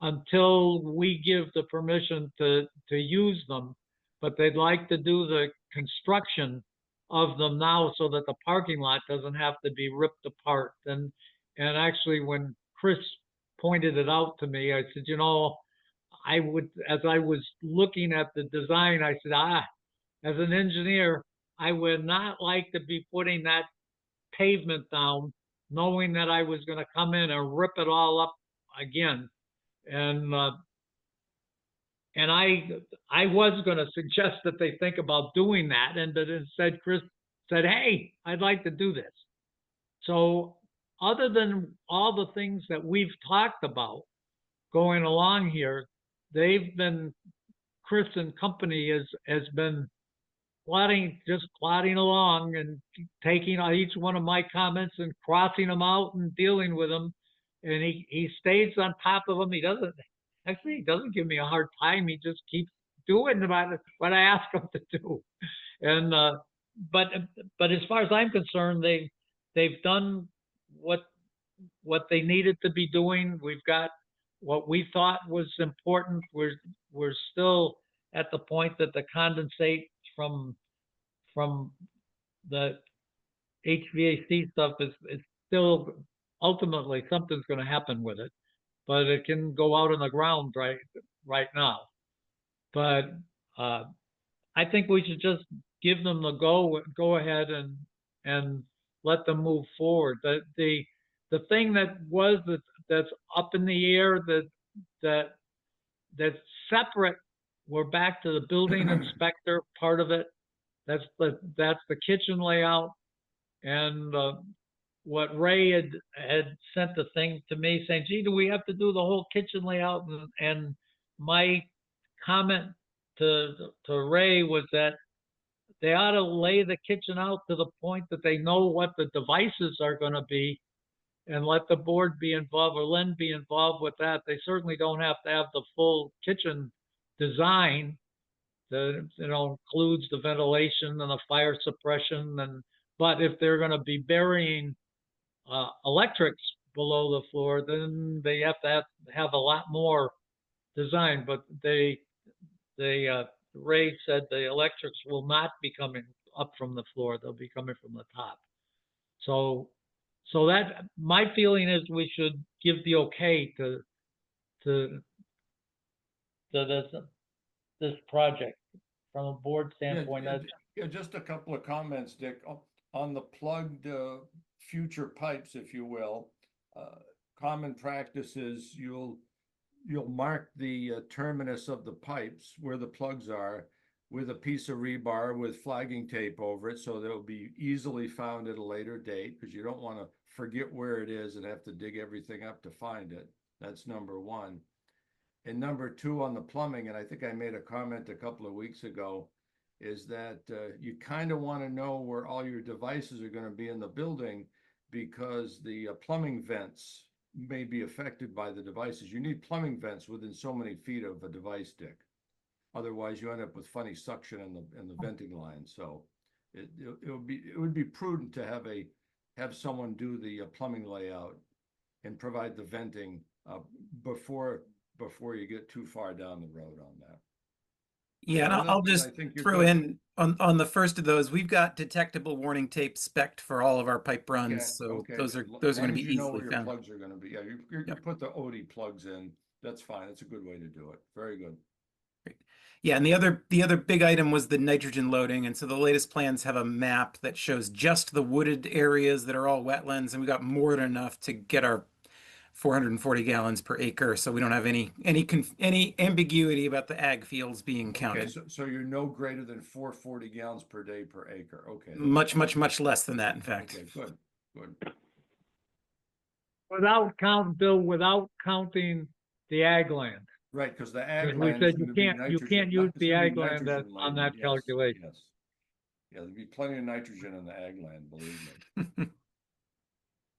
until we give the permission to use them. but they'd like to do the construction of them now so that the parking lot doesn't have to be ripped apart. And actually, when Chris pointed it out to me, I said, as I was looking at the design, I said, as an engineer, I would not like to be putting that pavement down, knowing that I was gonna come in and rip it all up again. And I was gonna suggest that they think about doing that, and but instead Chris said, hey, I'd like to do this. So other than all the things that we've talked about going along here, Chris and company has been just plodding along and taking on each one of my comments and crossing them out and dealing with them. And he stays on top of them. He doesn't give me a hard time. He just keeps doing what I ask him to do. And, but as far as I'm concerned, they've done what they needed to be doing. We've got what we thought was important. We're still at the point that the condensate from the HVAC stuff is still, ultimately something's going to happen with it, but it can go out on the ground right now. But I think we should just give them the go ahead and let them move forward. The thing that's up in the air that's separate. We're back to the building inspector part of it. That's the kitchen layout. And what Ray had sent the thing to me saying, gee, do we have to do the whole kitchen layout? And my comment to Ray was that they ought to lay the kitchen out to the point that they know what the devices are going to be, and let the board be involved, or Lynn be involved with that. They certainly don't have to have the full kitchen design that includes the ventilation and the fire suppression. But if they're going to be burying electrics below the floor, then they have to have a lot more design. But Ray said the electrics will not be coming up from the floor; they'll be coming from the top. So that my feeling is we should give the okay to this project from a board standpoint. Yeah, just a couple of comments, Dick. On the plugged future pipes, if you will, common practice is you'll mark the terminus of the pipes where the plugs are with a piece of rebar with flagging tape over it, so they'll be easily found at a later date, because you don't want to forget where it is and have to dig everything up to find it. That's number one. And number two, on the plumbing, and I think I made a comment a couple of weeks ago, is that you kind of want to know where all your devices are going to be in the building, because the plumbing vents may be affected by the devices. You need plumbing vents within so many feet of a device, Dick. Otherwise, you end up with funny suction in the venting line. So it would be prudent to have someone do the plumbing layout and provide the venting before you get too far down the road on that. Yeah, and I'll just throw in on the first of those, we've got detectable warning tape spec'd for all of our pipe runs, so those are going to be easily found. Plugs are going to be, yeah, you put the OD plugs in. That's fine. It's a good way to do it. Very good. Great. Yeah, and the other big item was the nitrogen loading, and so the latest plans have a map that shows just the wooded areas that are all wetlands, and we got more than enough to get our 440 gallons per acre, so we don't have any ambiguity about the ag fields being counted. Okay, so you're no greater than 440 gallons per day per acre. Okay. Much less than that, in fact. Okay, good. Without counting the ag land. Right, because the ag We land said is going to be you can't use the ag land nitrogen on that laden. calculation. Yes. Yeah, there'll be plenty of nitrogen in the ag land, believe me.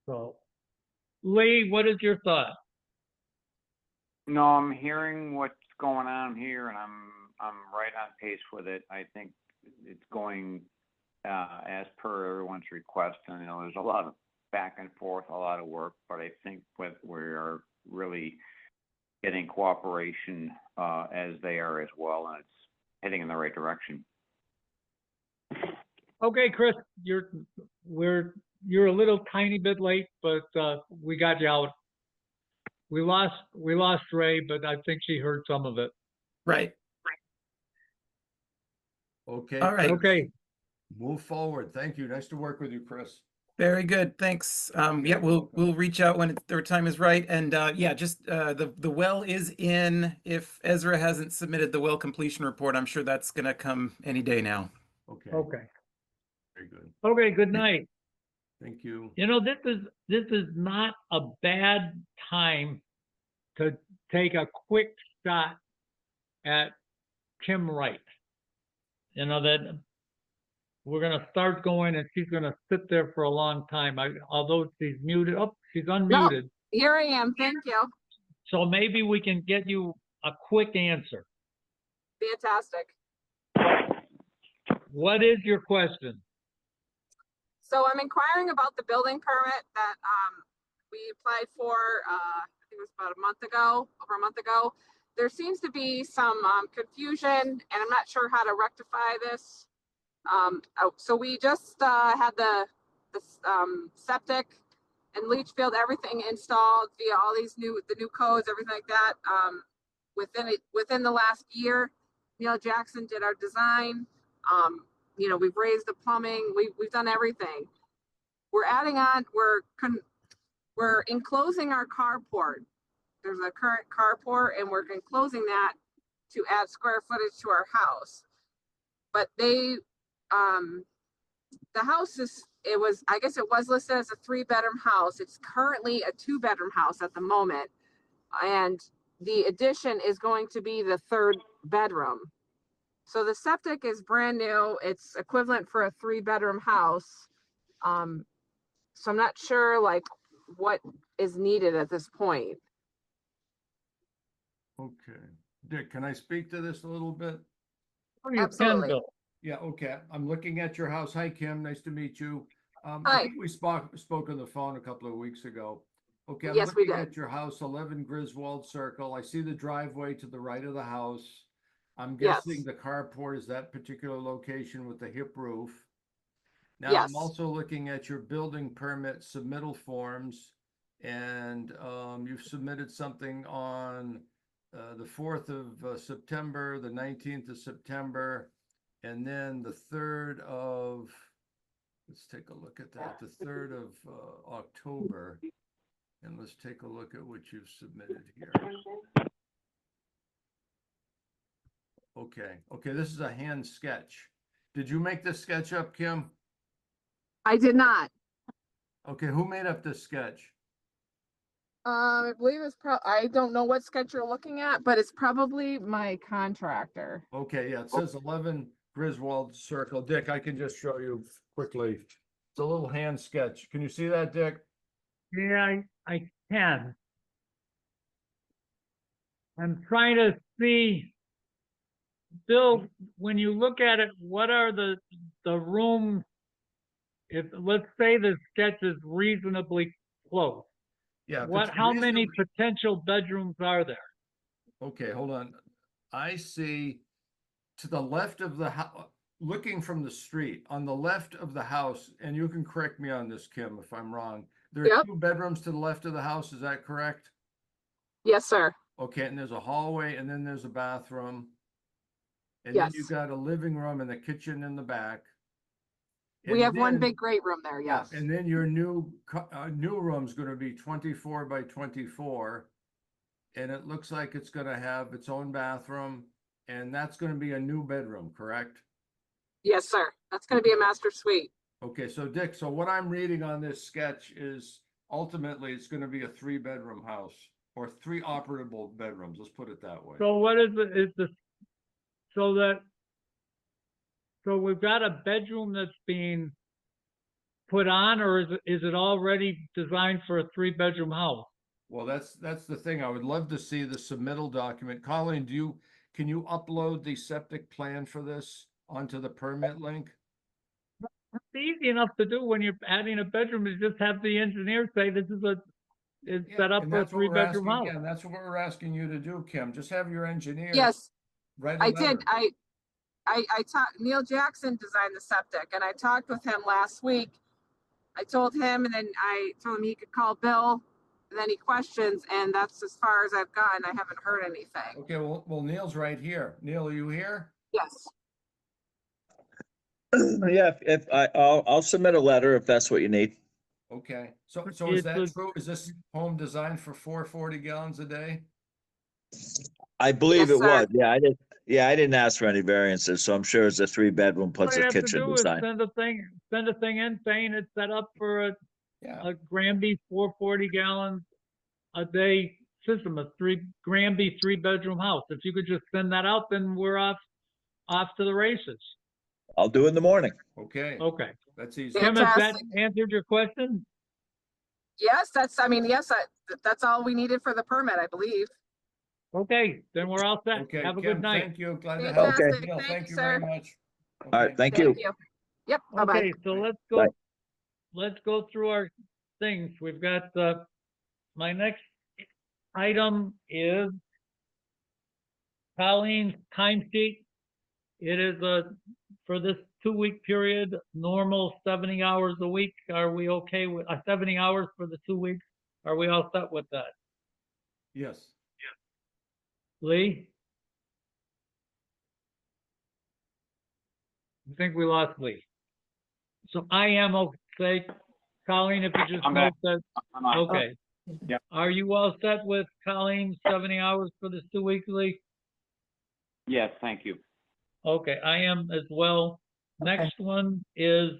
So, Lee, what is your thought? No, I'm hearing what's going on here, and I'm right on pace with it. I think it's going as per everyone's request, and there's a lot of back and forth, a lot of work, but I think we are really getting cooperation as they are as well, and heading in the right direction. Okay, Chris, you're a little tiny bit late, but we got you out. We lost Ray, but I think she heard some of it. Right. Okay. All right. Okay, Move forward. Thank you. Nice to work with you, Chris. Very good. Thanks. Yeah, we'll reach out when their time is right. And yeah, just the well is in. If Ezra hasn't submitted the well completion report, I'm sure that's gonna come any day now. Okay. okay, Very good. okay. Good night. Thank you. You know, this is not a bad time to take a quick shot at Kim Wright. You know, that we're gonna start going and she's gonna sit there for a long time. Although she's muted, oh, she's unmuted. Here I am. Thank you. So maybe we can get you a quick answer. Fantastic. What is your question? So I'm inquiring about the building permit that we applied for, I think it was about over a month ago. There seems to be some confusion and I'm not sure how to rectify this. So we just had the septic and leach field, everything installed via all these new codes, everything like that. Within the last year, Neil Jackson did our design. You know, we've raised the plumbing, we've done everything. We're adding on, we're enclosing our carport. There's a current carport and we're enclosing that to add square footage to our house. But the house I guess it was listed as a 3-bedroom house. It's currently a 2-bedroom house at the moment. And the addition is going to be the 3rd bedroom. So the septic is brand new. It's equivalent for a 3-bedroom house. So I'm not sure like what is needed at this point. Okay. Dick, can I speak to this a little bit? Or you can, Absolutely. Bill. Yeah, okay. I'm looking at your house. Hi, Kim. Nice to meet you. I Hi. think we spoke on the phone a couple of weeks ago. Okay, I'm Yes, we looking did. at your house, 11 Griswold Circle. I see the driveway to the right of the house. I'm Yes. guessing the carport is that particular location with the hip roof. Now, Yes. I'm also looking at your building permit submittal forms, and you've submitted something on the 4th of September, the 19th of September, and then the 3rd of, let's take a look at that, the 3rd of October. And let's take a look at what you've submitted here. Okay, this is a hand sketch. Did you make this sketch up, Kim? I did not. Okay, who made up this sketch? I believe it's I don't know what sketch you're looking at, but it's probably my contractor. Okay, yeah, it says 11 Griswold Circle. Dick, I can just show you quickly. It's a little hand sketch. Can you see that, Dick? Yeah, I can. I'm trying to see, Bill, when you look at it, what are the rooms? If, let's say the sketch is reasonably close. Yeah. if What, it's how many reasonably- potential bedrooms are there? Okay, hold on. I see to the left of the house, looking from the street, on the left of the house, and you can correct me on this, Kim, if I'm wrong. There are Yep. 2 bedrooms to the left of the house, is that correct? Yes, sir. Okay, and there's a hallway and then there's a bathroom. And then you've Yes. got a living room and a kitchen in the back. We And have one then- big great room there. yeah, Yes. And then your new room's gonna be 24 by 24. And it looks like it's gonna have its own bathroom, and that's gonna be a new bedroom, correct? Yes, sir. That's going to be a master suite. Okay, so Dick, so what I'm reading on this sketch is ultimately it's gonna be a 3-bedroom house, or 3 operable bedrooms, let's put it that way. So what is so we've got a bedroom that's being put on, or is it already designed for a 3-bedroom house? Well, that's the thing. I would love to see the submittal document. Colleen, can you upload the septic plan for this onto the permit link? It's easy enough to do when you're adding a bedroom, is just have the engineer say this is it's Yeah, set up and for a that's what we're 3-bedroom asking- house. Yeah, that's what we're asking you to do, Kim. Just have your engineer. Yes, Write a I letter. did. I talked, Neil Jackson designed the septic, and I talked with him last week. I told him, and then I told him he could call Bill with any questions, and that's as far as I've gone. I haven't heard anything. Okay, well, Neil's right here. Neil, are you here? Yes. Yeah, I'll submit a letter if that's what you need. Okay, so is It's that a- true? Is this home designed for 440 gallons a day? I believe Yes, it sir. was. Yeah, I didn't ask for any variances, so I'm sure it's a 3-bedroom All plus you a have to kitchen do is design. send a thing in saying it's set up for Yeah, a Granby 440 gallons a day system, a Granby 3-bedroom house. If you could just send that out, then we're off to the races. I'll do it in the morning. okay, Okay. that's easy. Tim, has that Fantastic. answered your question? Yes, that's all we needed for the permit, I believe. Okay, then we're all set. Okay, Have a Kim, good night. thank you. Glad to help. Fantastic. Neil, Thank thank you, you very sir. much. All right, Okay. thank you. Thank you. Yep, bye-bye. Okay, so Bye. let's go through our things. We've got, my next item is Colleen's timesheet. It is for this 2-week period, normal 70 hours a week. Are we okay with 70 hours for the 2 weeks? Are we all set with that? Yes, Lee? I think we lost Lee. So I am okay. Colleen, if you just I'm note back. that, I'm on. okay. Yep. Are you all set with Colleen, 70 hours for this 2 weeks, Lee? Yes, thank you. Okay, I am as well. Next one is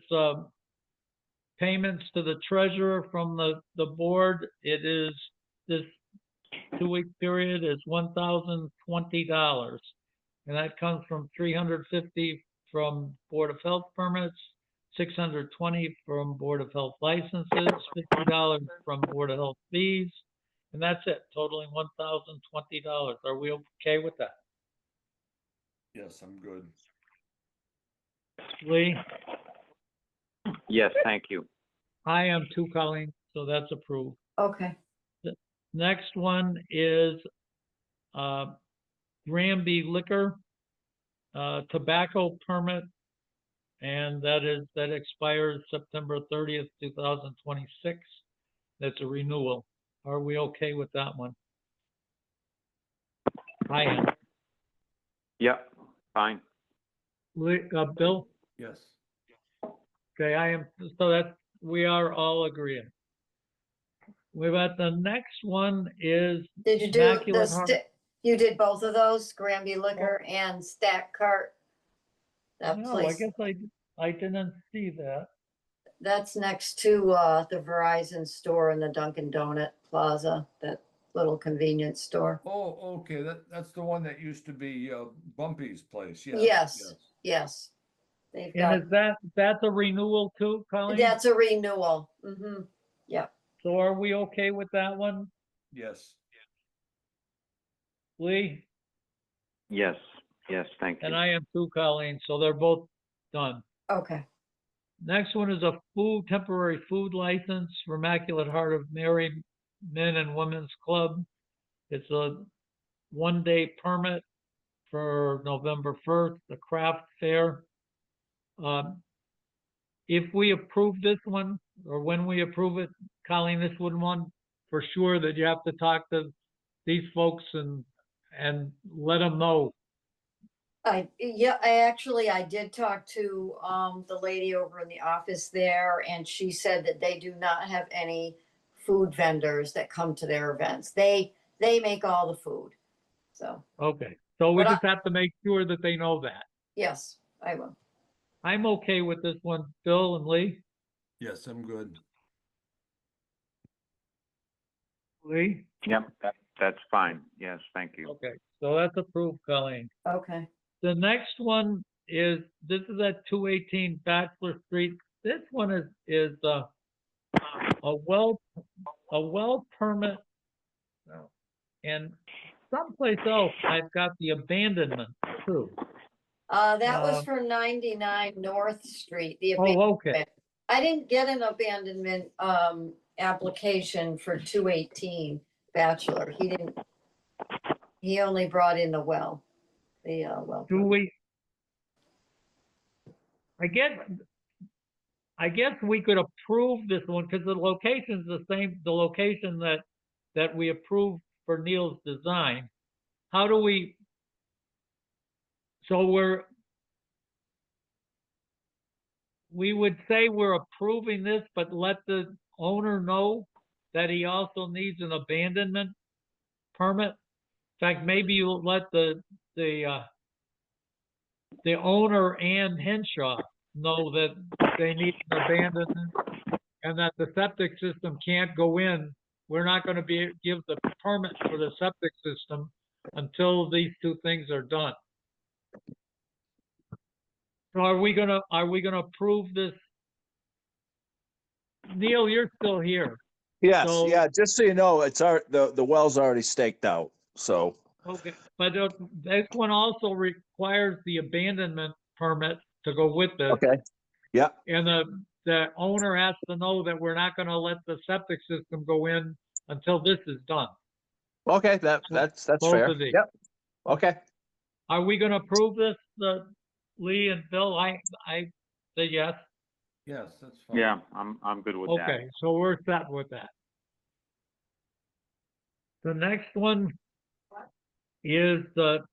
payments to the treasurer from the board. It is, this 2-week period is $1,020. And that comes from 350 from Board of Health permits, 620 from Board of Health licenses, $50 from Board of Health fees. And that's it, totaling $1,020. Are we okay with that? yes, I'm good. Lee? Yes, thank you. I am too, Colleen, so that's approved. Okay, Next one is Granby Liquor tobacco permit, and that expires September 30th, 2026. That's a renewal. Are we okay with that one? I am. Yep, fine. Bill? Yes, Okay, I am, so that, we are all agreeing. We've got the next one is did you do Immaculate Heart. you did both of those, Granby Liquor and Stack Cart? That No, I place, guess I didn't see that. that's next to the Verizon store and the Dunkin' Donut Plaza, that little convenience store. oh, okay, that's the one that used to be Bumpy's place, yes. Yes. Yes. They've got, And is that's a renewal too, Colleen? that's a renewal. Mm-hmm. So are we okay with that one, Yes, Lee? Yes, yes, thank you. And I am too, Colleen, so they're both done. Okay. Next one is a temporary food license for Immaculate Heart of Mary Men and Women's Club. It's a 1-day permit for November 1st, the craft fair. If we approve this one, or when we approve it, Colleen, this would one for sure that you have to talk to these folks and let them know. I did talk to the lady over in the office there, and she said that they do not have any food vendors that come to their events. They make all the food. So, Okay, so we But just have to make sure that they know that. yes, I will. I'm okay with this one, Bill and Lee. yes, I'm good. Lee? Yep, that's fine. Yes, thank you. Okay, so that's approved, Colleen. Okay. The next one is, this is at 218 Bachelor Street. This one is a well permit. And someplace else, I've got the abandonment too. That was for 99 North Street, the Oh, okay. abandonment. I didn't get an abandonment application for 218 Bachelor. He only brought in the well. The well. Do we, I guess we could approve this one because the location's the same, the location that we approved for Neil's design. How do we? So we would say we're approving this, but let the owner know that he also needs an abandonment permit. In fact, maybe you'll let the owner and Henshaw know that they need an abandonment and that the septic system can't go in. We're not gonna give the permit for the septic system until these two things are done. So are we gonna approve this? Neil, you're still here. Yes, So- yeah, just so you know, the well's already staked out, so. Okay, but this one also requires the abandonment permit to go with this. Okay, yeah, And the owner has to know that we're not gonna let the septic system go in until this is done. okay, that's Both fair. of these. Yep, okay. Are we gonna approve this, Lee and Bill? I say yes. Yes, that's fine. Yeah, I'm good with that. Okay, so we're set with that. The next one is the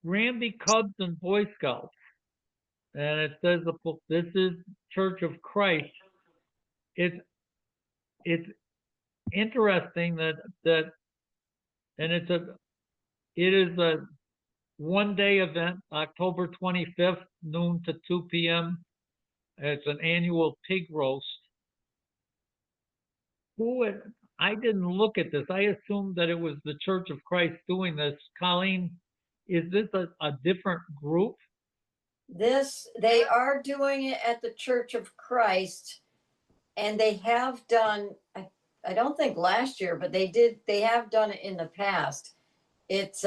Granby Cubs and Boy Scouts. And it says, this is Church of Christ. It's interesting that, and it is a one-day event, October 25th, noon to 2 p.m. It's an annual pig roast. I didn't look at this. I assumed that it was the Church of Christ doing this. Colleen, is this a different group? They are doing it at the Church of Christ, and they have done, I don't think last year, but they have done it in the past. It's,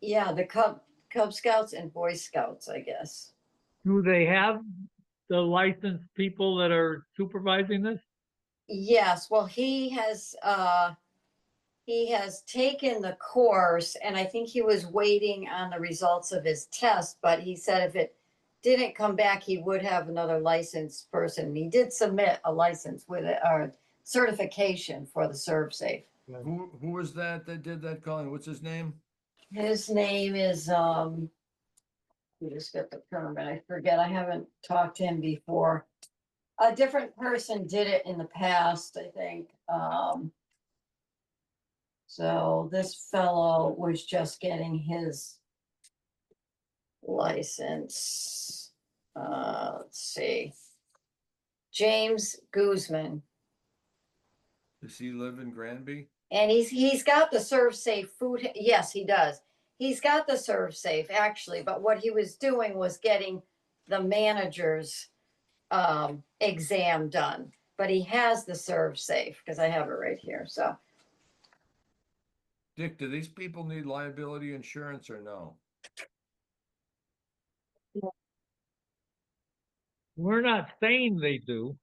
yeah, the Cub Scouts and Boy Scouts, I guess. Do they have the licensed people that are supervising this? Yes, well, he has taken the course, and I think he was waiting on the results of his test, but he said if it didn't come back, he would have another licensed person. He did submit a license with it, or certification for the ServSafe. Who was that did that, Colin? What's his name? His name is, we just got the permit, I forget, I haven't talked to him before. A different person did it in the past, I think. So this fellow was just getting his license. Let's see. James Guzman, Does he live in Granby? and he's got the ServSafe food. Yes, he does. He's got the ServSafe actually, but what he was doing was getting the manager's exam done. But he has the ServSafe because I have it right here. So Dick, do these people need liability insurance or no? We're not saying they do.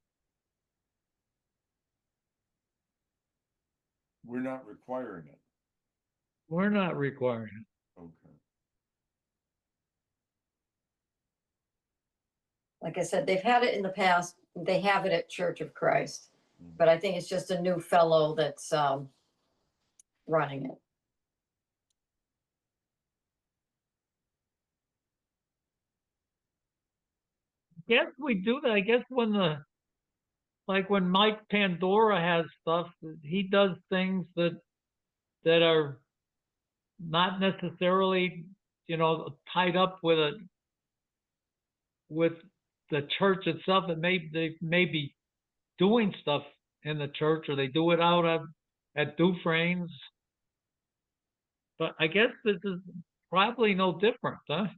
We're not requiring it. We're not requiring it. Okay. like I said, they've had it in the past. They have it at Church of Christ. But I think it's just a new fellow that's running it. Guess we do that. I guess like when Mike Pandora has stuff, he does things that are not necessarily, tied up with the church itself. They may be doing stuff in the church, or they do it out at Dufresne's. But I guess this is probably no different, huh?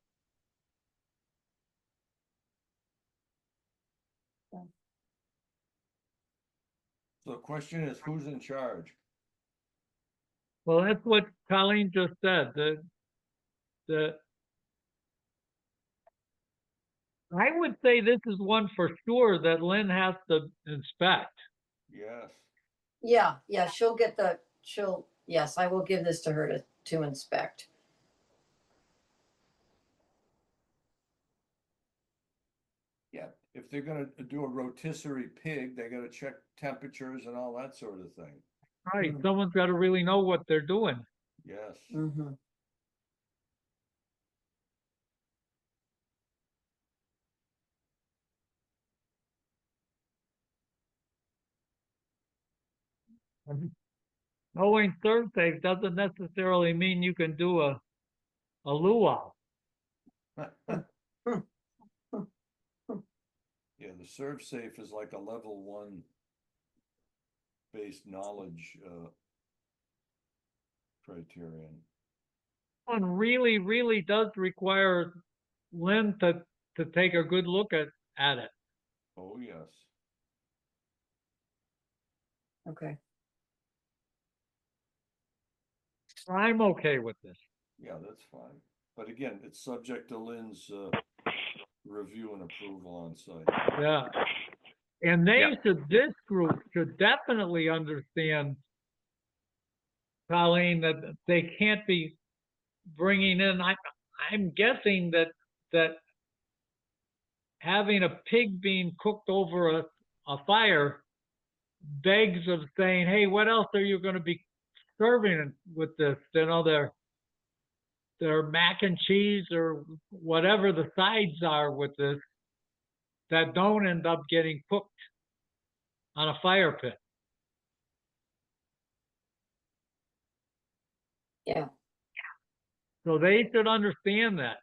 So the question is, who's in charge? Well, that's what Colleen just said. I would say this is one for sure that Lynn has to inspect. Yes. Yeah, yes, I will give this to her to inspect. if they're gonna do a rotisserie pig, they gotta check temperatures and all that sort of thing. Right, someone's got to really know what they're doing. Yes. Mm-hmm. Knowing Thursday doesn't necessarily mean you can do a luau. Yeah, the serve safe is like a level 1 based knowledge criterion. One really, really does require Lynn to take a good look at it. Oh, yes. Okay. I'm okay with this. Yeah, that's fine. But again, it's subject to Lynn's review and approval on site. Yeah. And they Yeah. this group should definitely understand, Colleen, that they can't be bringing in, I'm guessing that having a pig being cooked over a fire begs of saying, hey, what else are you going to be serving with this? You know, their mac and cheese or whatever the sides are with this that don't end up getting cooked on a fire pit. Yeah. So they should understand that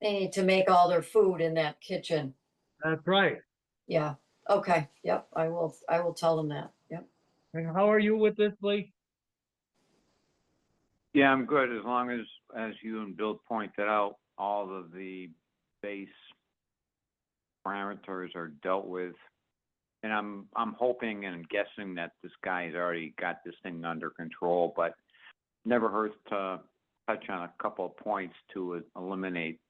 They need to make all their food in that kitchen. that's right. Yeah. Okay. Yep. I will tell them that. Yep. And how are you with this, Lee? Yeah, I'm good, as long as you and Bill pointed out, all of the base parameters are dealt with. And I'm hoping and guessing that this guy's already got this thing under control, but never hurts to touch on a couple of points to eliminate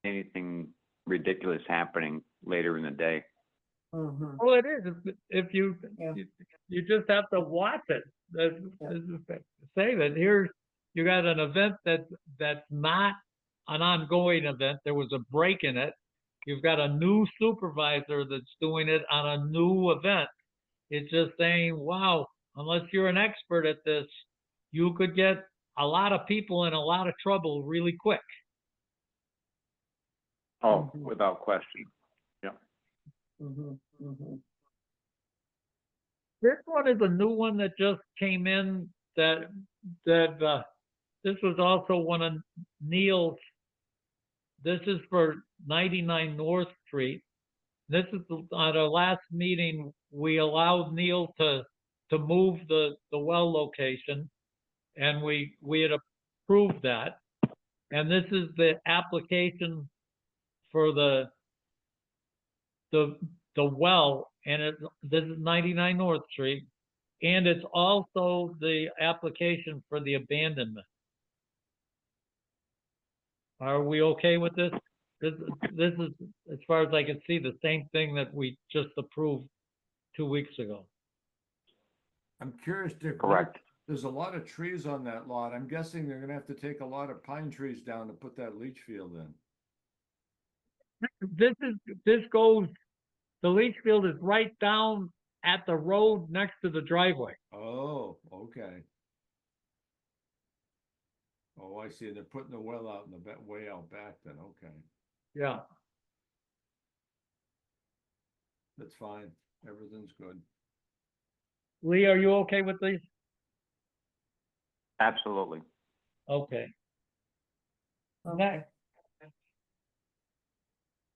anything ridiculous happening later in the day. Mm-hmm. Well, it is. If you, Yeah. you just have to watch it. Yeah. Say that here's, you got an event that's not an ongoing event. There was a break in it. You've got a new supervisor that's doing it on a new event. It's just saying, wow, unless you're an expert at this, you could get a lot of people in a lot of trouble really quick. Oh, without question. Mm-hmm. Mm-hmm. This one is a new one that just came in that this was also one of Neil's. This is for 99 North Street. This is at our last meeting, we allowed Neil to move the well location, and we had approved that. And this is the application for the well, and this is 99 North Street, and it's also the application for the abandonment. Are we okay with this? This is, as far as I can see, the same thing that we just approved 2 weeks ago. I'm curious, Dick. Correct. There's a lot of trees on that lot. I'm guessing they're gonna have to take a lot of pine trees down to put that leach field in. This goes, the leach field is right down at the road next to the driveway. Oh, okay. Oh, I see. They're putting the well out in the way out back then. Okay, Yeah. that's fine. Everything's good. Lee, are you okay with these? Absolutely. Okay. Next.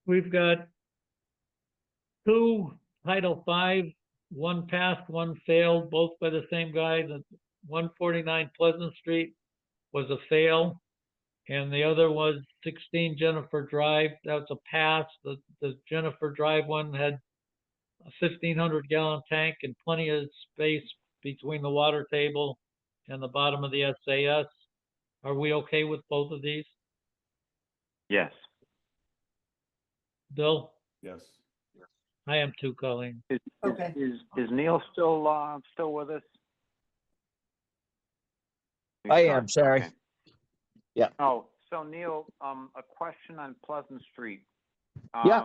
We've got two Title V, one passed, one failed, both by the same guy. The 149 Pleasant Street was a fail, and the other was 16 Jennifer Drive. That's a pass. The Jennifer Drive one had a 1,500 gallon tank and plenty of space between the water table and the bottom of the SAS. Are we okay with both of these? Yes. Bill? Yes. I am too, Colleen. Okay. Is Neil still with us? I am, sorry. Okay. Yeah. Oh, So Neil, a question on Pleasant Street. Yeah.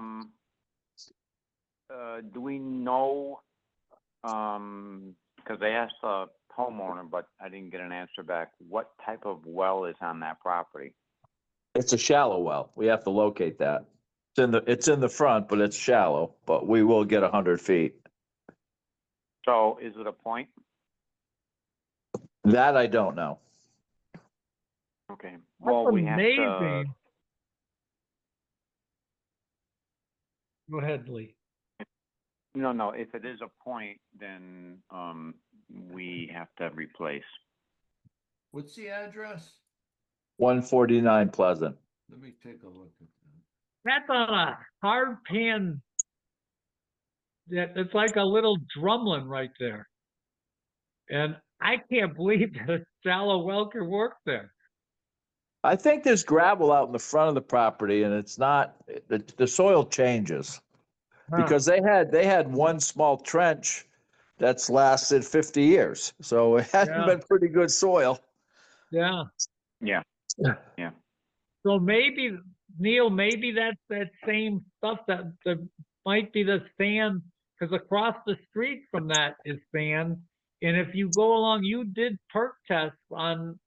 Do we know, because I asked the homeowner, but I didn't get an answer back, what type of well is on that property? It's a shallow well. We have to locate that. It's in the front, but it's shallow, but we will get 100 feet. So is it a point? That I don't know. Okay, That's well, we have to, amazing. Go ahead, Lee. no, if it is a point, then, we have to replace. What's the address? 149 Pleasant. Let me take a look at That's on a hard pan. Yeah, it's like a little drumlin right there. And I can't believe that a shallow well can work there. I think there's gravel out in the front of the property and it's not, the soil changes. Huh. Because they had one small trench that's lasted 50 years. So it hasn't Yeah. been pretty good soil. Yeah. Yeah. So maybe, Neil, maybe that's that same stuff that might be the sand, because across the street from that is sand. And if you go along, you did perk tests on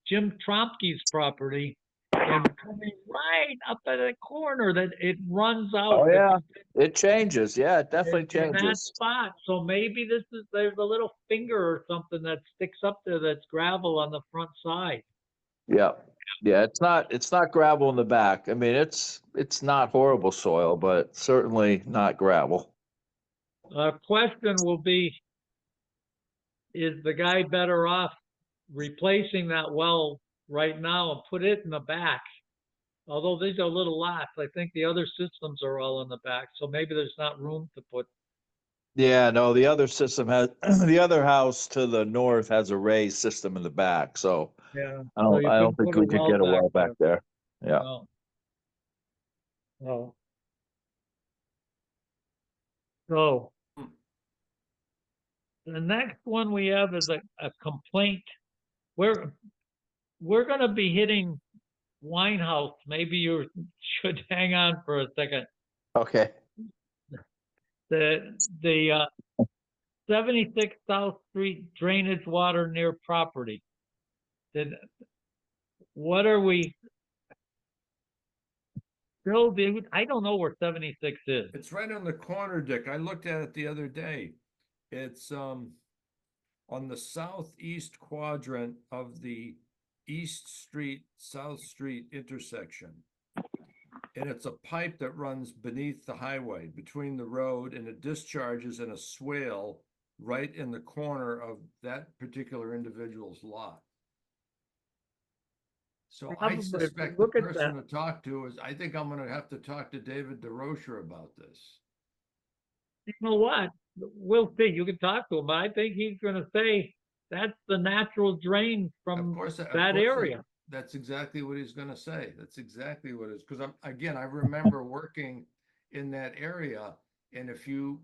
Jim Tromke's property, and coming right up at the corner that it runs out. Oh, yeah. It changes. Yeah, it definitely in that changes. spot. So maybe there's a little finger or something that sticks up there that's gravel on the front side. Yeah. Yeah, it's not gravel in the back. I mean, it's not horrible soil, but certainly not gravel. Question will be, is the guy better off replacing that well right now and put it in the back? Although these are little lots, I think the other systems are all in the back, so maybe there's not room to put. Yeah, no, the other system has, the other house to the north has a raised system in the back, so Yeah. I so you don't can think put we could get a well back there. Yeah. No. No. So the next one we have is a complaint. We're gonna be hitting Winehouse. Maybe you should hang on for a second. Okay. The 76 South Street drainage water near property. What are we? Bill, I don't know where 76 is. It's right on the corner, Dick. I looked at it the other day. It's on the southeast quadrant of the East Street, South Street intersection. And it's a pipe that runs beneath the highway, between the road, and it discharges in a swale right in the corner of that particular individual's lot. So I Probably, if you suspect the look at person that- to talk to is, I think I'm gonna have to talk to David DeRocher about this. You know what? We'll see. You can talk to him, but I think he's gonna say that's the natural drain Of from course, that area. That's exactly what he's gonna say. That's exactly what it is. Because I remember working in that area, and if you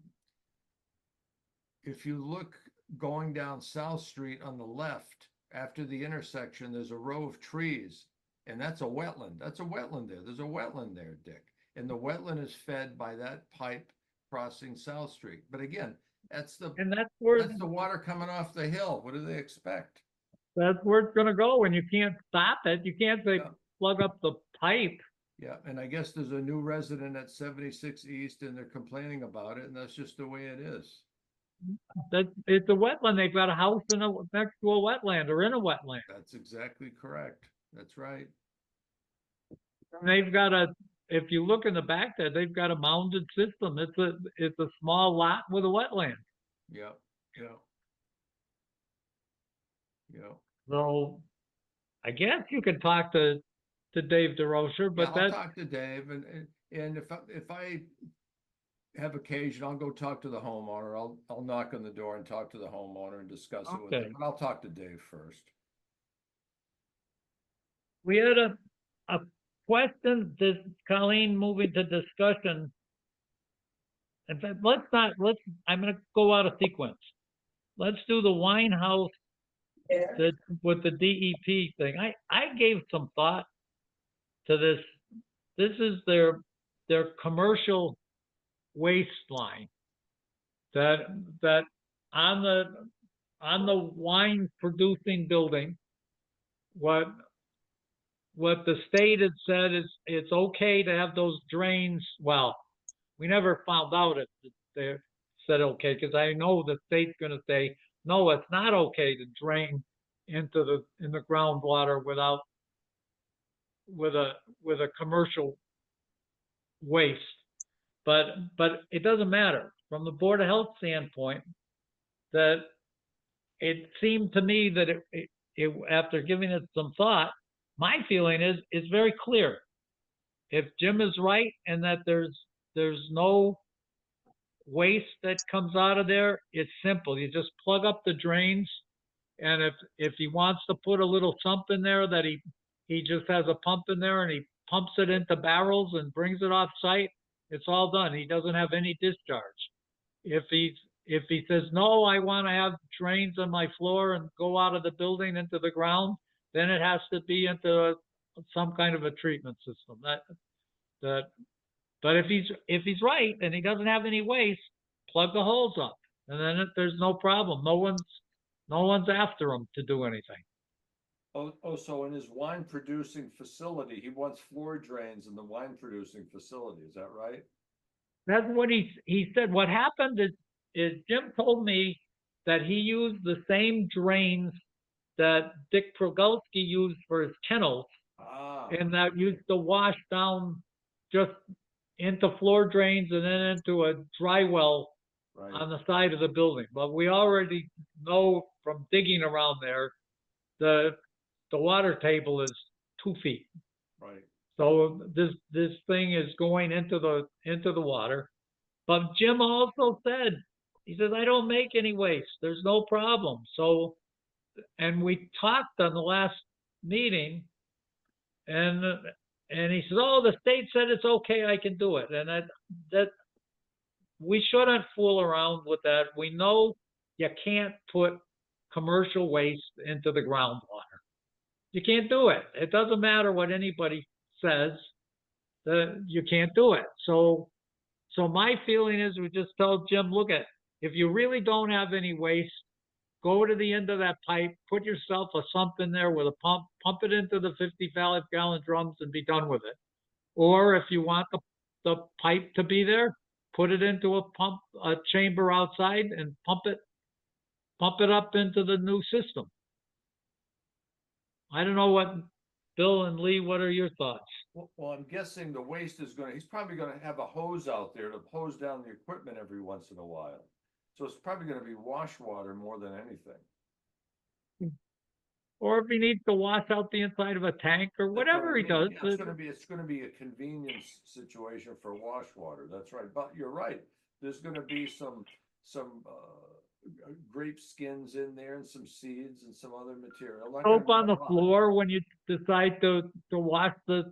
look going down South Street on the left, after the intersection, there's a row of trees, and that's a wetland. That's a wetland there. There's a wetland there, Dick. And the wetland is fed by that pipe crossing South Street. But again, that's the And that's where water coming off the hill. What do they expect? it's gonna go, and you can't stop it. You can't say Yeah. plug up the pipe. Yeah, and I guess there's a new resident at 76 East and they're complaining about it, and that's just the way it is. It's a wetland. They've got a house next to a wetland or in a wetland. That's exactly correct. That's right. And they've got if you look in the back there, they've got a mounded system. It's a small lot with a wetland. Yeah, yeah. Yeah. So I guess you could talk to Dave DeRocher, but Yeah, I'll that's, talk to Dave, and if I have occasion, I'll go talk to the homeowner. I'll knock on the door and talk to the homeowner and discuss it with Okay. him, but I'll talk to Dave first. we had a question, this Colleen moving to discussion. In fact, I'm gonna go out of sequence. Let's do the Winehouse with the DEP thing, I gave some thought to this. This is their commercial waste line that on the wine producing building, what the state had said is it's okay to have those drains. Well, we never found out if they said okay, because I know the state's going to say no, it's not okay to drain in the groundwater with a commercial waste. But it doesn't matter from the Board of Health standpoint. That it seemed to me that it after giving it some thought, my feeling is it's very clear. If Jim is right and that there's no waste that comes out of there, it's simple. You just plug up the drains, and if he wants to put a little sump in there, that he just has a pump in there and he pumps it into barrels and brings it off site, it's all done. He doesn't have any discharge. If he says, no, I want to have drains on my floor and go out of the building into the ground, then it has to be into some kind of a treatment system. But if he's right and he doesn't have any waste, plug the holes up, and then there's no problem. No one's after him to do anything. So in his wine producing facility, he wants floor drains in the wine producing facility, is that right? That's what he said. What happened is Jim told me that he used the same drains that Dick Progalski used for his kennels, and that used to wash down just into floor drains and then into a dry well on the side of the building. But we already know from digging around there, the water table is 2 feet. Right. So this thing is going into the water. But Jim also said, he says, I don't make any waste. There's no problem. So, and we talked on the last meeting, and he says, oh, the state said it's okay, I can do it. And that we shouldn't fool around with that. We know you can't put commercial waste into the groundwater. You can't do it. It doesn't matter what anybody says, that you can't do it. So my feeling is we just tell Jim, look at, if you really don't have any waste, go to the end of that pipe, put yourself a sump in there with a pump it into the 55-gallon drums and be done with it. Or if you want the pipe to be there, put it into a chamber outside and pump it up into the new system. I don't know what, Bill and Lee, what are your thoughts? Well, I'm guessing the waste he's probably gonna have a hose out there to hose down the equipment every once in a while. So it's probably gonna be wash water more than anything. Or if he needs to wash out the inside of a tank or whatever he does. Yeah, it's gonna be a convenience situation for wash water. That's right. But you're right. There's gonna be some grape skins in there and some seeds and some other material. Soap on the floor when you decide to wash the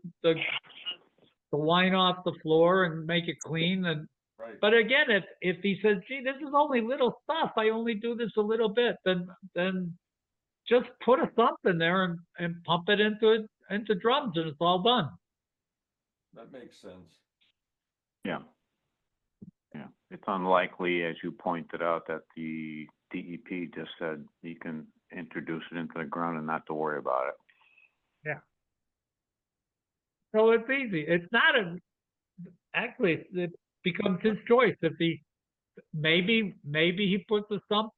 wine off the floor and make it clean. And right. But again, if he says, gee, this is only little stuff, I only do this a little bit, then just put a sump in there and pump it into drums and it's all done. That makes sense. Yeah. Yeah. It's unlikely, as you pointed out, that the DEP just said you can introduce it into the ground and not to worry about it. Yeah. So it's easy. It's not actually, it becomes his choice. If maybe he puts a sump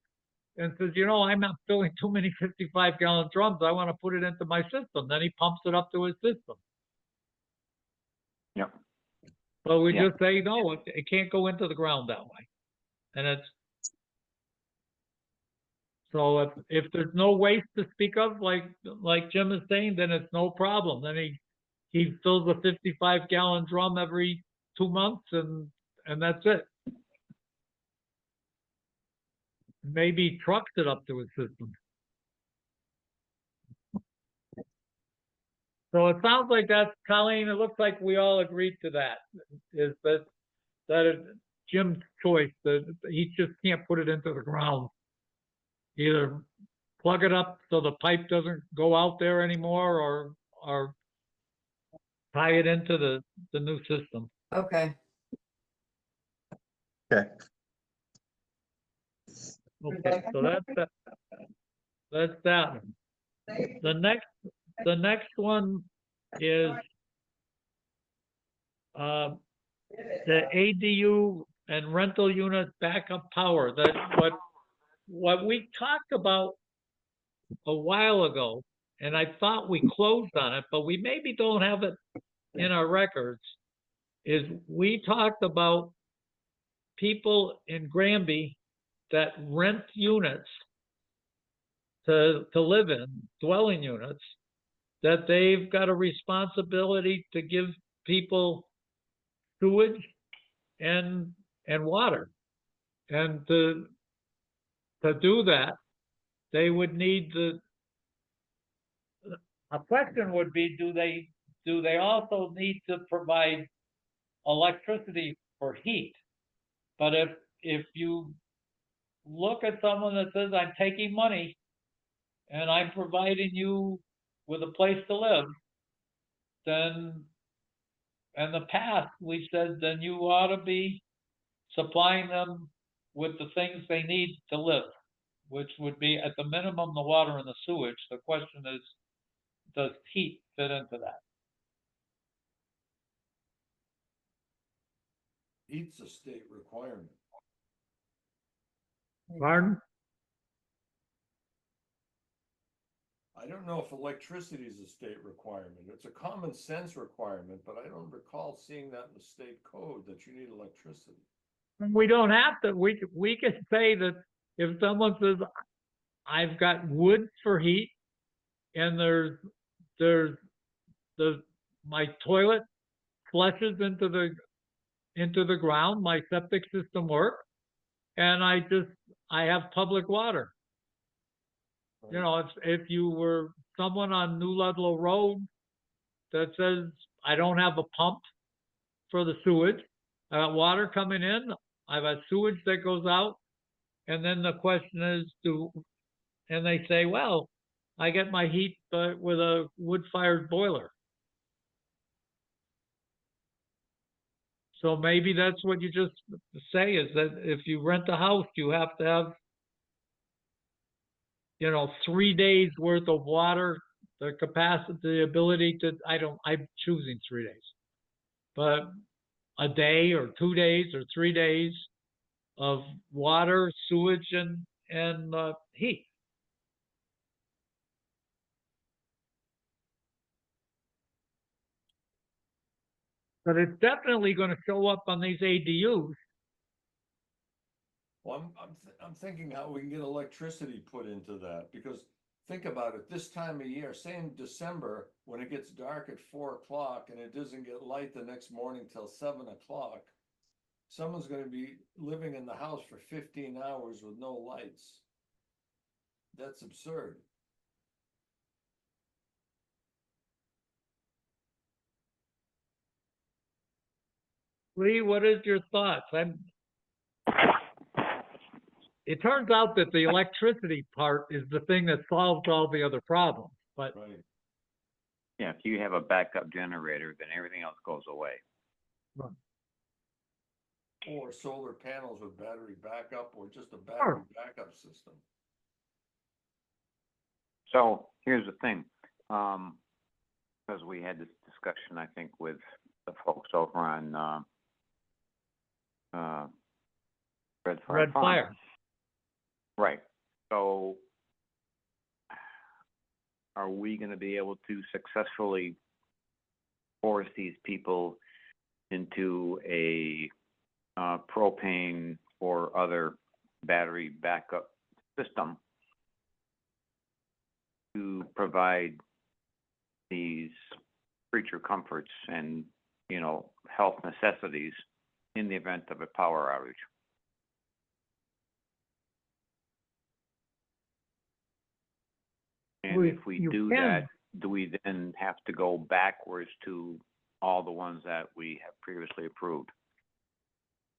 and says, I'm not filling too many 55-gallon drums. I want to put it into my system. Then he pumps it up to his system. Yep. But we just say, no, it can't go into the ground that way. And so if there's no waste to speak of, like Jim is saying, then it's no problem. Then he fills a 55-gallon drum every 2 months and that's it. Maybe he trucks it up to his system. So it sounds like that's, Colleen, it looks like we all agreed to that. Is that it's Jim's choice, that he just can't put it into the ground. Either plug it up so the pipe doesn't go out there anymore, or tie it into the new system. Okay. Okay. Okay, so that's that. That's that one. The next one is the ADU and rental unit backup power. That what we talked about a while ago, and I thought we closed on it, but we maybe don't have it in our records, is we talked about people in Granby that rent units to live in, dwelling units, that they've got a responsibility to give people sewage and water. And to do that, they would need a question would be, do they also need to provide electricity for heat? But if you look at someone that says, I'm taking money and I'm providing you with a place to live, then in the past, we said, then you ought to be supplying them with the things they need to live, which would be at the minimum the water and the sewage. The question is, does heat fit into that? Heat's a state requirement. Pardon? I don't know if electricity is a state requirement. It's a common sense requirement, but I don't recall seeing that in the state code that you need electricity. We don't have to. We can say that if someone says, I've got wood for heat, and there's my toilet flushes into the ground, my septic system works, and I have public water. You know, if you were someone on New Ludlow Road that says, I don't have a pump for the sewage, I got water coming in, I've got sewage that goes out, and then the question is, and they say, well, I get my heat with a wood-fired boiler. So maybe that's what you just say, is that if you rent a house, you have to have, 3 days worth of water, the capacity, the ability to, I'm choosing 3 days, but a day or 2 days or 3 days of water, sewage, and heat. But it's definitely going to show up on these ADUs. Well, I'm thinking how we can get electricity put into that, because think about it, this time of year, say in December, when it gets dark at 4 o'clock and it doesn't get light the next morning till 7 o'clock, someone's going to be living in the house for 15 hours with no lights. That's absurd. Lee, what is your thoughts? It turns out that the electricity part is the thing that solves all the other problems, but Right. Yeah, if you have a backup generator, then everything else goes away. Or solar panels with battery backup, or just a battery backup system. So here's the thing, because we had this discussion, I think, with the folks over on Red Red Farm. Fire. Right. So are we going to be able to successfully force these people into a propane or other battery backup system to provide these creature comforts and, health necessities in the event of a power outage? And if we You do can. that, do we then have to go backwards to all the ones that we have previously approved?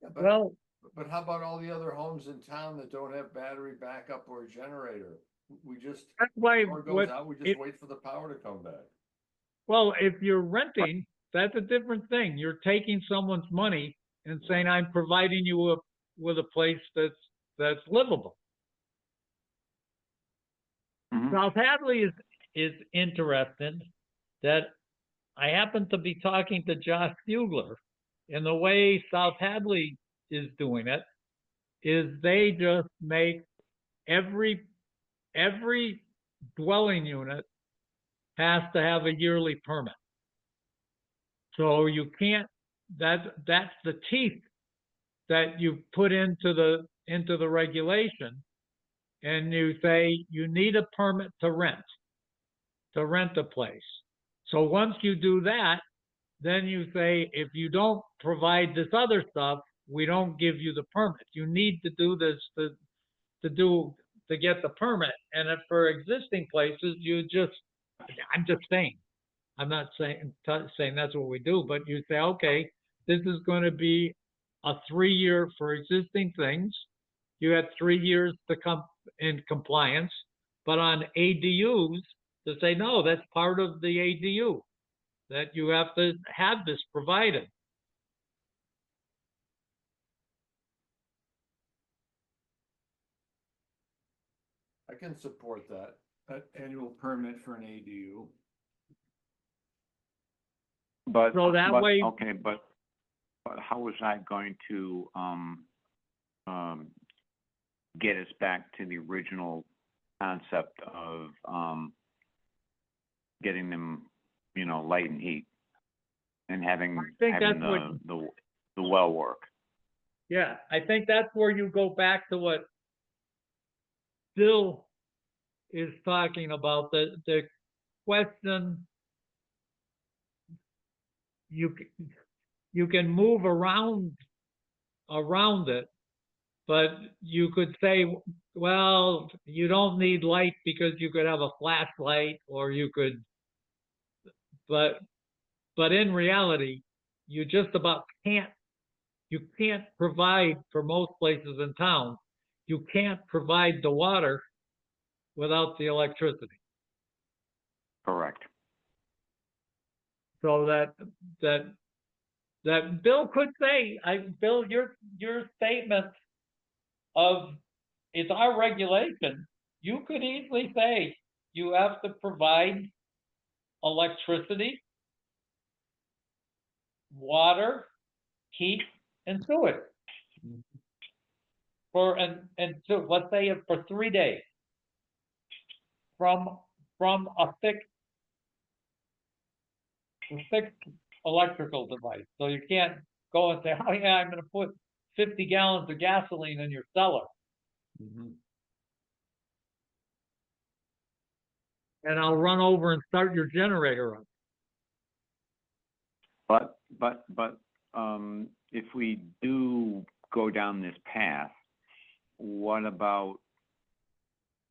Yeah, Well, but how about all the other homes in town that don't have battery backup or a generator? We just, That's why, power goes what, out, we it- just wait for the power to come back. well, if you're renting, that's a different thing. You're taking someone's money and saying, I'm providing you with a place that's livable. Mhm. South Hadley is interesting that I happen to be talking to Josh Fugler, and the way South Hadley is doing it is they just make every dwelling unit has to have a yearly permit. So you can't, that's the teeth that you put into the regulation. And you say you need a permit to rent a place. So once you do that, then you say, if you don't provide this other stuff, we don't give you the permit. You need to do this to get the permit. And if for existing places, I'm just saying, I'm not saying that's what we do, but you say, okay, this is going to be a 3-year for existing things. You had 3 years to come in compliance, but on ADUs, to say, no, that's part of the ADU, that you have to have this provided. I can support that, annual permit for an ADU. But, So that but- way- okay, but how is that going to, get us back to the original concept of, getting them, light and heat? And having think having that's the well work. Yeah, I think that's where you go back to what Bill is talking about, the question, you can move around it, but you could say, well, you don't need light because you could have a flashlight, or you could, but in reality, you just about you can't provide, for most places in town, you can't provide the water without the electricity. Correct. So that Bill could say, Bill, your statement of it's our regulation, you could easily say you have to provide electricity, water, heat, and sewage. So let's say for 3 days from a fixed electrical device. So you can't go and say, oh yeah, I'm gonna put 50 gallons of gasoline in your cellar and I'll run over and start your generator up. But if we do go down this path, what about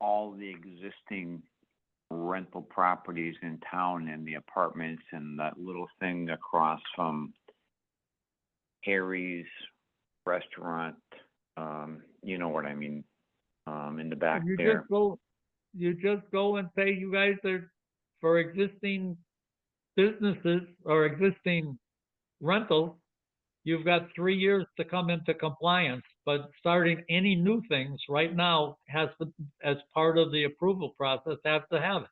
all the existing rental properties in town and the apartments and that little thing across from Harry's restaurant? You know what I mean, in the back You there. just go and say, you guys are, for existing businesses or existing rentals, you've got 3 years to come into compliance, but starting any new things right now has to, as part of the approval process, have to have it.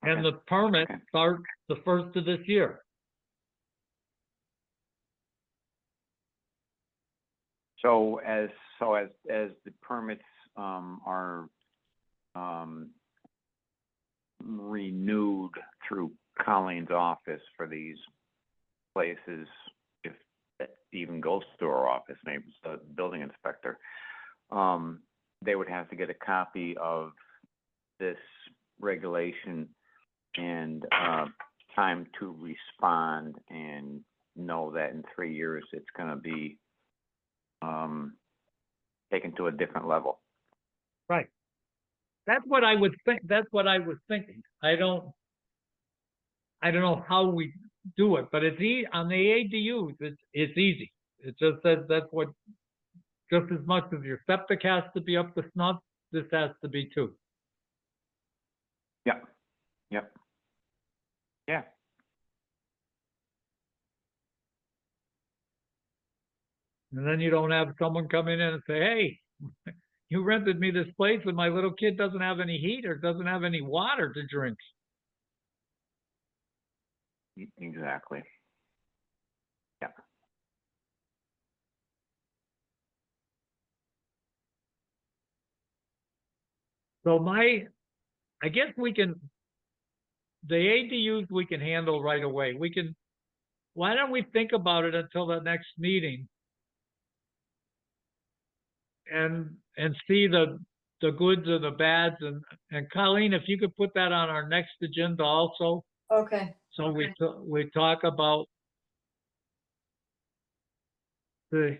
And the permit Okay. starts the 1st of this year. So as the permits are renewed through Colleen's office for these places, if it even goes to our office, maybe it's the building inspector, they would have to get a copy of this regulation and time to respond and know that in 3 years it's going to be taken to a different level. Right. That's what I would think. That's what I was thinking. I don't know how we do it, but it's on the ADUs. It's easy. It just says that's what just as much as your septic has to be up to snuff, this has to be too. Yep, yep. Yeah, And then you don't have someone come in and say, hey, you rented me this place and my little kid doesn't have any heat or doesn't have any water to drink. exactly. Yeah. So I guess we can, the ADUs we can handle right away. Why don't we think about it until the next meeting? And see the goods and the bads, and Colleen, if you could put that on our next agenda also, Okay, so we talk about the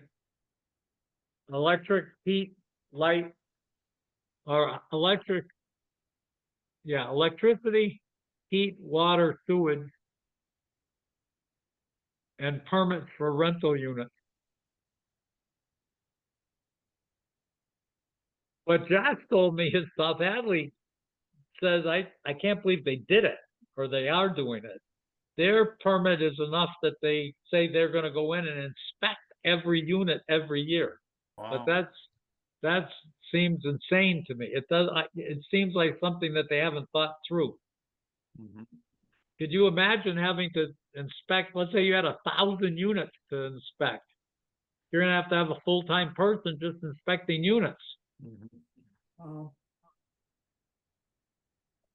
electric, heat, light, or electricity, heat, water, sewage, and permits for rental units. What Josh told me is South Hadley says, I can't believe they did it, or they are doing it. Their permit is enough that they say they're gonna go in and inspect every unit every year. But Wow. that seems insane to me. It seems like something that they haven't thought through. Mhm. Could you imagine having to inspect, let's say you had 1,000 units to inspect? You're gonna have a full-time person just inspecting units. Mhm. oh,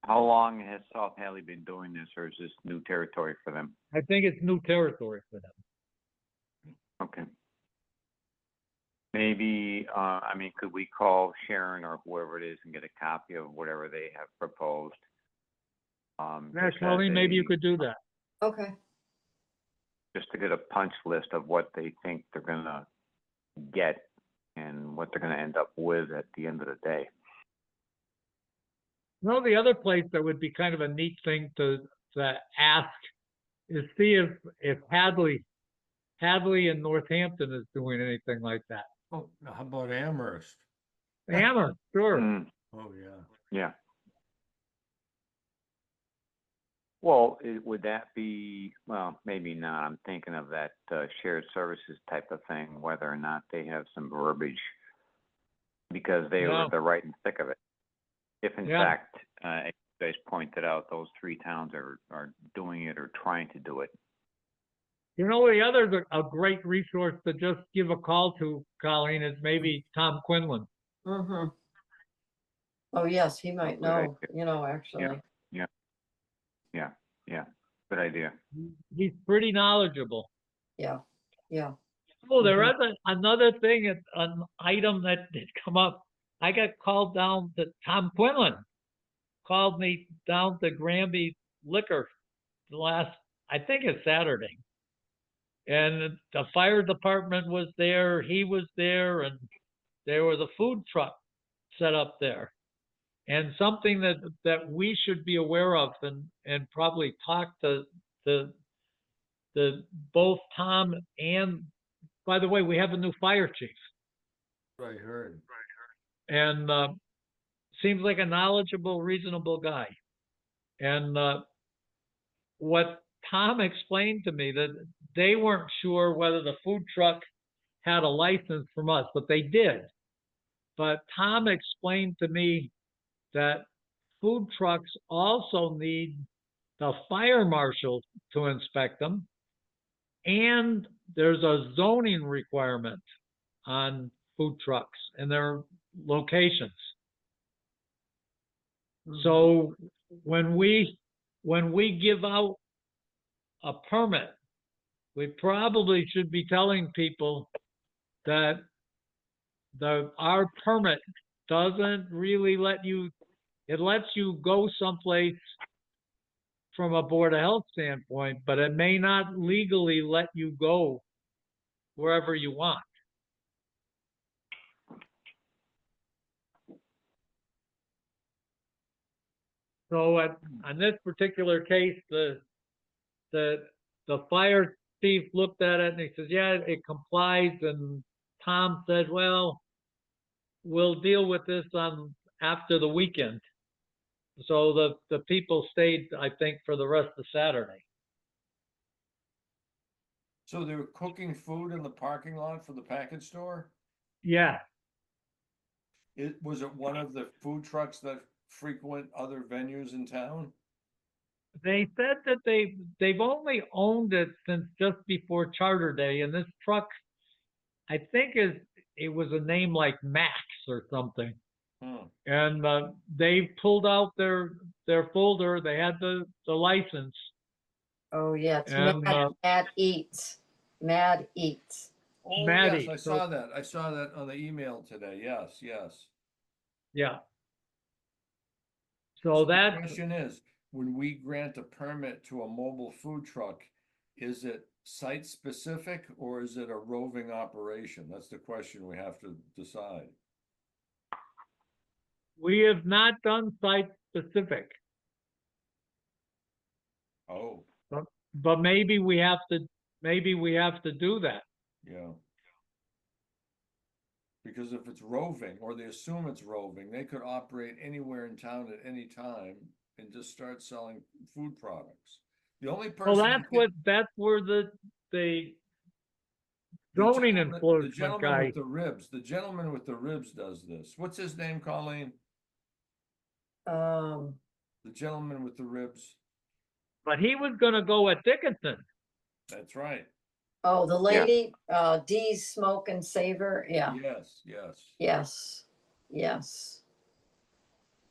How long has South Hadley been doing this, or is this new territory for them? I think it's new territory for them. Okay. Maybe, I mean, could we call Sharon or whoever it is and get a copy of whatever they have proposed? Yeah, Just as Colleen, maybe you a- could do that. okay, Just to get a punch list of what they think they're gonna get and what they're gonna end up with at the end of the day. No, the other place that would be kind of a neat thing to ask is see if Hadley in Northampton is doing anything like that. Oh, how about Amherst? Hammer, sure. Mm, Oh, yeah. yeah. Well, would that be, well, maybe not. I'm thinking of that shared services type of thing, whether or not they have some verbiage because Yeah. they're right in the thick of it. If in Yeah. fact, as you guys pointed out, those three towns are doing it or trying to do it. You know, the other a great resource to just give a call to, Colleen, is maybe Tom Quinlan. mm-hmm. Oh, yes, he might Good know, idea. actually. Yeah, good idea. He's pretty knowledgeable. Yeah, yeah. Oh, there Mhm. is another thing, an item that did come up. I got called down to, Tom Quinlan called me down to Granby Liquor I think it's Saturday. And the fire department was there, he was there, and there was a food truck set up there. And something that we should be aware of and probably talk to both Tom and, by the way, we have a new fire chief. I heard. And seems like a knowledgeable, reasonable guy. And what Tom explained to me, that they weren't sure whether the food truck had a license from us, but they did. But Tom explained to me that food trucks also need the fire marshal to inspect them. And there's a zoning requirement on food trucks and their locations. So when we give out a permit, we probably should be telling people that our permit doesn't really it lets you go someplace from a Board of Health standpoint, but it may not legally let you go wherever you want. So on this particular case, the fire chief looked at it and he says, yeah, it complies, and Tom said, well, we'll deal with this on after the weekend. So the people stayed, I think, for the rest of Saturday. So they were cooking food in the parking lot for the package store? Yeah, Was it one of the food trucks that frequent other venues in town? they said that they've only owned it since just before Charter Day, and this truck, I think it was a name like Max or something. Hmm. And they pulled out their folder. They had the license. Oh, yeah, it's And, Mad Eats. Mad Eats. Oh, Maddie, yes, I so- saw that. I saw that on the email today. Yes, yes. Yeah. So So the that question is, when we grant a permit to a mobile food truck, is it site specific or is it a roving operation? That's the question we have to decide. we have not done site specific, Oh, but maybe we have to do that. yeah. Because if it's roving, or they assume it's roving, they could operate anywhere in town at any time and just start selling food products. The only Well, person. that's where the The zoning gentleman- enforcement The gentleman guy, with the ribs, the gentleman with the ribs does this. What's his name, Colleen? Um, The gentleman with the ribs. but he was gonna go at Dickinson. That's right. oh, the lady, Dee's Smoke and Savor. Yeah. Yes, yes. Yes. Yes.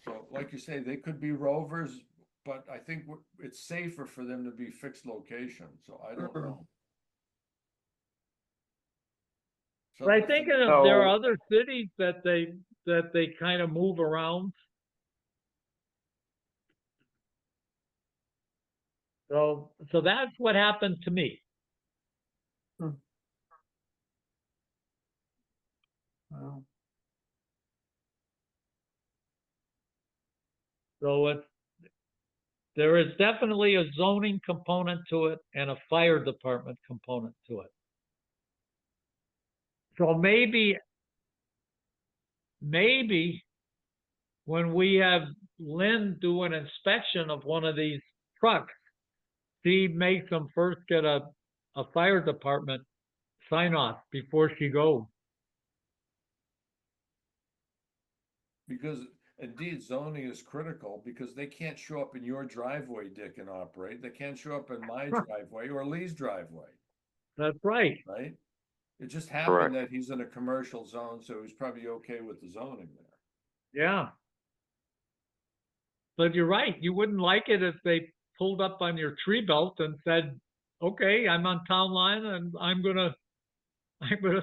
So like you say, they could be rovers, but I think it's safer for them to be fixed location, so I don't Mhm. know. But I Something to think think- there are So- other cities that they kind of move around. So that's what happened to me. Wow. So there is definitely a zoning component to it and a fire department component to it. So maybe when we have Lynn do an inspection of one of these trucks, she makes them first get a fire department sign off before she goes. Because indeed zoning is critical because they can't show up in your driveway, Dick, and operate. They can't show up in my driveway or Lee's driveway, That's right. right? It just Correct. happened that he's in a commercial zone, so he's probably okay with the zoning there. Yeah. But you're right. You wouldn't like it if they pulled up on your tree belt and said, okay, I'm on town line and I'm gonna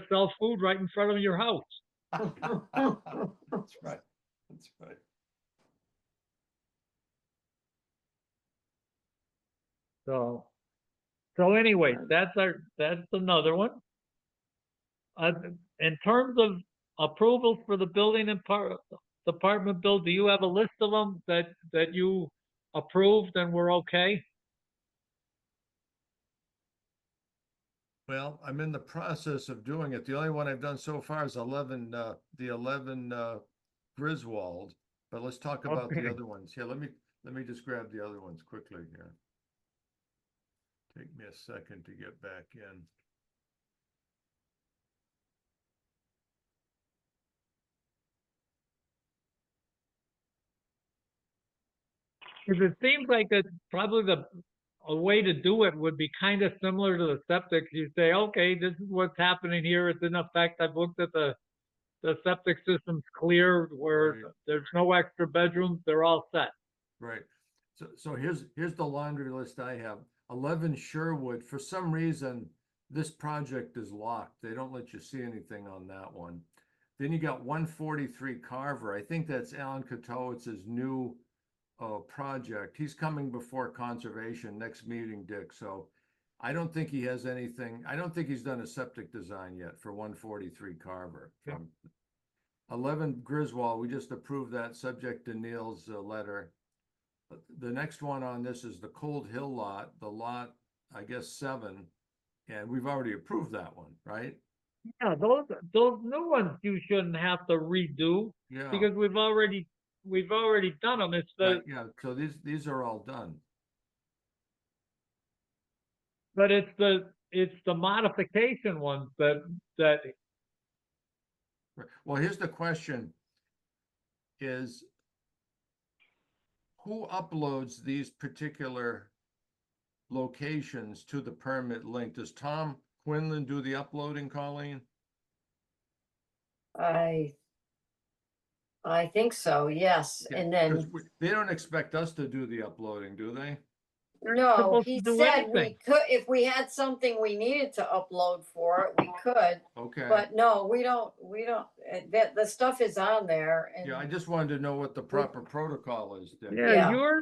sell food right in front of your house. That's right, that's right. So anyway, that's another one. In terms of approvals for the building and department bill, do you have a list of them that you approved and were okay? Well, I'm in the process of doing it. The only one I've done so far is the 11 Griswold. But let's talk about the Okay. other ones. Yeah, let me just grab the other ones quickly here. Take me a second to get back in. Because it seems like that probably a way to do it would be kind of similar to the septic. You say, okay, this is what's happening here. It's in effect. I've looked at the septic system's clear where Right. there's no extra bedrooms. They're all set. Right. So here's the laundry list I have. 11 Sherwood. For some reason, this project is locked. They don't let you see anything on that one. Then you got 143 Carver. I think that's Alan Katowitz's new project. He's coming before conservation next meeting, Dick. So I don't think he has anything. I don't think he's done a septic design yet for 143 Carver. Yeah. 11 Griswold, we just approved that subject to Neil's letter. The next one on this is the Cold Hill lot, the lot, I guess 7, and we've already approved that one, right? Yeah, those new ones you shouldn't have to redo Yeah, because we've already done them. It's right, the, yeah, so these are all done. but it's the modification ones that, Right. Well, here's the question is who uploads these particular locations to the permit link? Does Tom Quinlan do the uploading, Colleen? I think so, yes. Yeah, And 'cause then, they don't expect us to do the uploading, do they? no, supposed he to do said we anything. could, if we had something we needed to upload for it, we could. Okay, But no, we don't, that, the stuff is on there yeah, I and, just wanted to know what the proper protocol is then. Yeah, Yeah.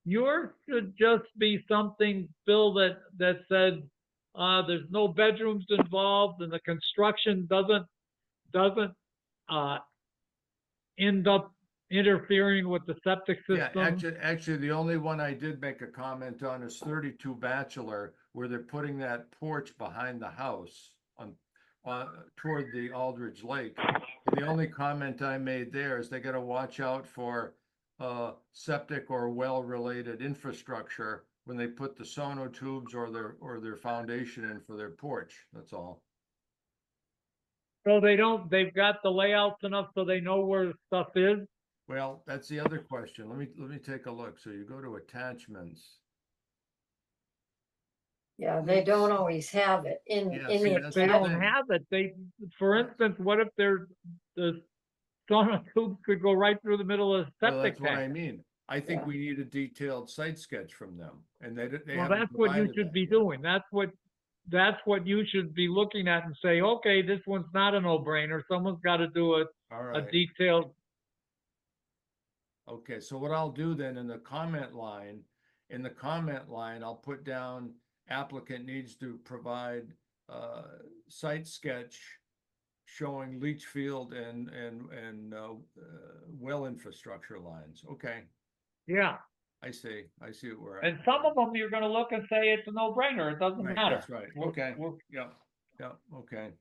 yours should just be something, Bill, that said, there's no bedrooms involved and the construction doesn't, uh, end up interfering with the septic Yeah, system. actually, the only one I did make a comment on is 32 Bachelor, where they're putting that porch behind the house on, toward the Aldridge Lake. And the only comment I made there is they gotta watch out for, septic or well-related infrastructure when they put the sonotubes or their foundation in for their porch, that's all. So they've got the layouts enough so they know where the stuff is. Well, that's the other question. Let me take a look. So you go to attachments. yeah, they don't always have it in, Yeah, in see, the that's They the don't attachment. thing. have it. For instance, what if the sonotubes could go right through the middle of the Well, septic that's what I tank? mean. I think Yeah. we need a detailed site sketch from them, and they Well, haven't that's what you provided should that be yet. doing. That's what you should be looking at and say, okay, this one's not a no-brainer. Someone's got to do All a right, detailed, okay, so what I'll do then in the comment line, I'll put down applicant needs to provide site sketch showing leach field and well infrastructure lines. Okay, yeah. I see what we're at. And some of them, you're gonna look and say it's a no-brainer. It doesn't Right, matter. that's right. We're- Okay. we're- Yeah, okay.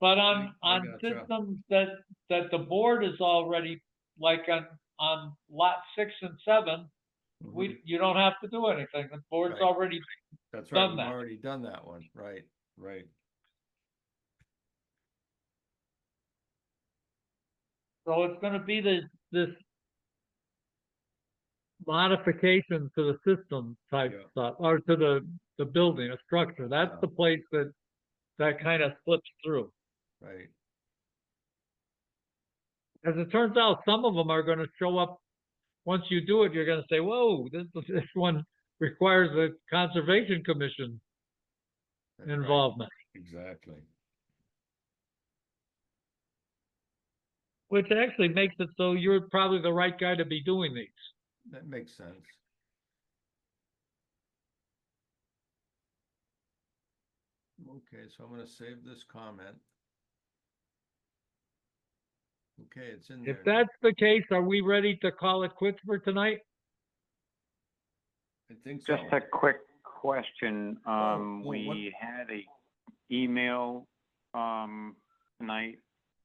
But I on gotcha. systems that the board is already, like on lot 6 and 7, Mhm. you don't have to do anything. The board's Right. already That's right, done we've that. already done that one, right. So it's gonna be this modification to the system type Yeah. stuff, or to the building, a structure. That's Yeah. the place that kind of slips through. Right, As it turns out, some of them are gonna show up, once you do it, you're gonna say, whoa, this one requires a conservation commission that's right, involvement, exactly. which actually makes it so you're probably the right guy to be doing these. That makes sense. Okay, so I'm gonna save this comment. Okay, it's in there. If that's the case, are we ready to call it quits for tonight? I think so. Just a quick question. what- We had a email, tonight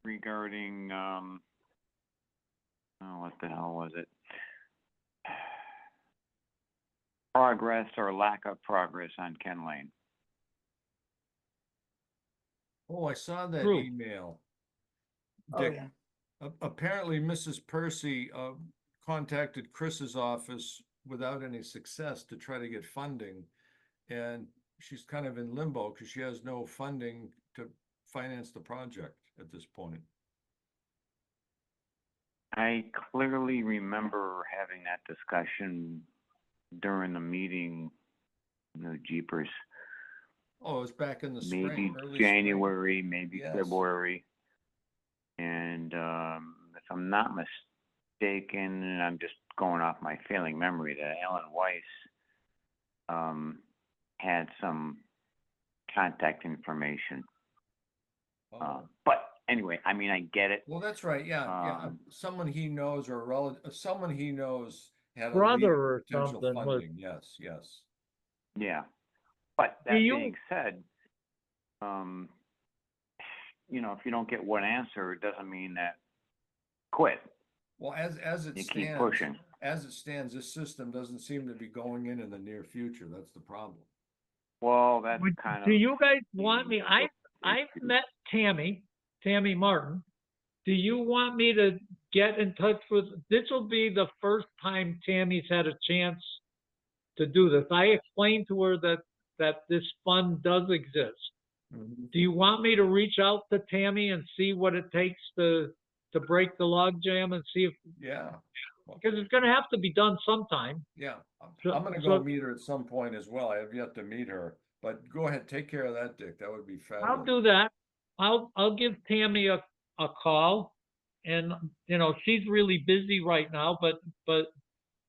regarding, oh, what the hell was it? Progress or lack of progress on Ken Lane. Oh, I saw that True. email. Oh, Dick, yeah. apparently Mrs. Percy, contacted Chris's office without any success to try to get funding. And she's kind of in limbo because she has no funding to finance the project at this point. I clearly remember having that discussion during the meeting, Jeepers. Oh, it was back in the Maybe spring, early spring. January, maybe Yes. February. And if I'm not mistaken, and I'm just going off my failing memory, that Alan Weiss had some contact information. Oh. But anyway, I mean, I get it. Well, that's right, yeah. Um, Someone he knows or a relative, someone he knows had a Brother lead or potential something was- funding, yes. Yeah. But that Do you- being said, you know, if you don't get one answer, it doesn't mean that quit. Well, as it You keep stands, pushing. as it stands, this system doesn't seem to be going in the near future. That's the problem. Well, that's Would- kind of. Do you guys want me, I've issue. met Tammy Martin. Do you want me to get in touch with, this will be the first time Tammy's had a chance to do this. I explained to her that this fund does exist. Do you want me to reach out to Tammy and see what it takes to break the log jam and see if, Yeah, because it's gonna have to be done sometime. yeah. So- I'm gonna so- go meet her at some point as well. I have yet to meet her, but go ahead, take care of that, Dick. That would be I'll fabulous. do that. I'll give Tammy a call. And, you know, she's really busy right now, but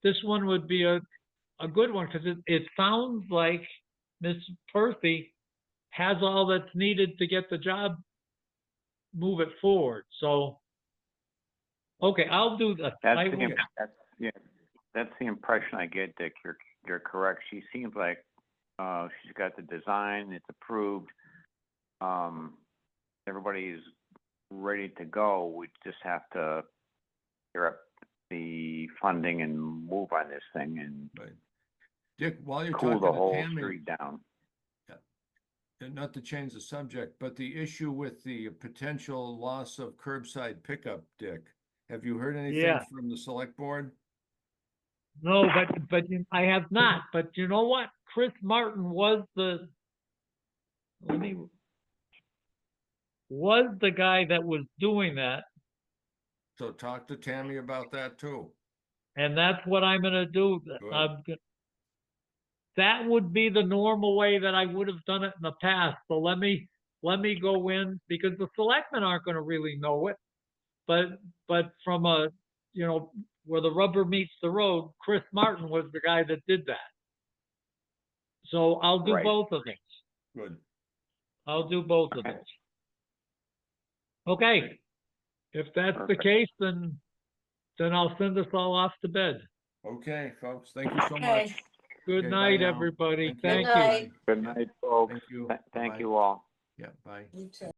this one would be a good one, because it sounds like Miss Perthy has all that's needed to get the job, move it forward, so. Okay, I'll do that. I will. That's the impression I get, Dick. You're correct. She seems like, she's got the design, it's approved. Everybody's ready to go. We just have to clear up the funding and move on this thing and Right. Dick, while you're cool talking the to whole Tammy, street down. and not to change the subject, but the issue with the potential loss of curbside pickup, Dick, have you heard anything Yeah. from the select board? No, but I have not, but you know what? Chris Martin was the guy that was doing that, So talk to Tammy about that too. and that's what I'm gonna do. Good. That would be the normal way that I would have done it in the past, so let me go in, because the selectmen aren't gonna really know it. But from a, you know, where the rubber meets the road, Chris Martin was the guy that did that. So I'll do Right. both of them. Good. I'll do both of Okay. those. Okay, if that's the Perfect. case, then I'll send us all off to bed. Okay, folks, thank you so Okay. much. Good Okay, bye night, now. everybody. Thank Good Thank you. night. Good night, folks. Thank you. Thank Bye-bye. you all. Yeah, bye. You too.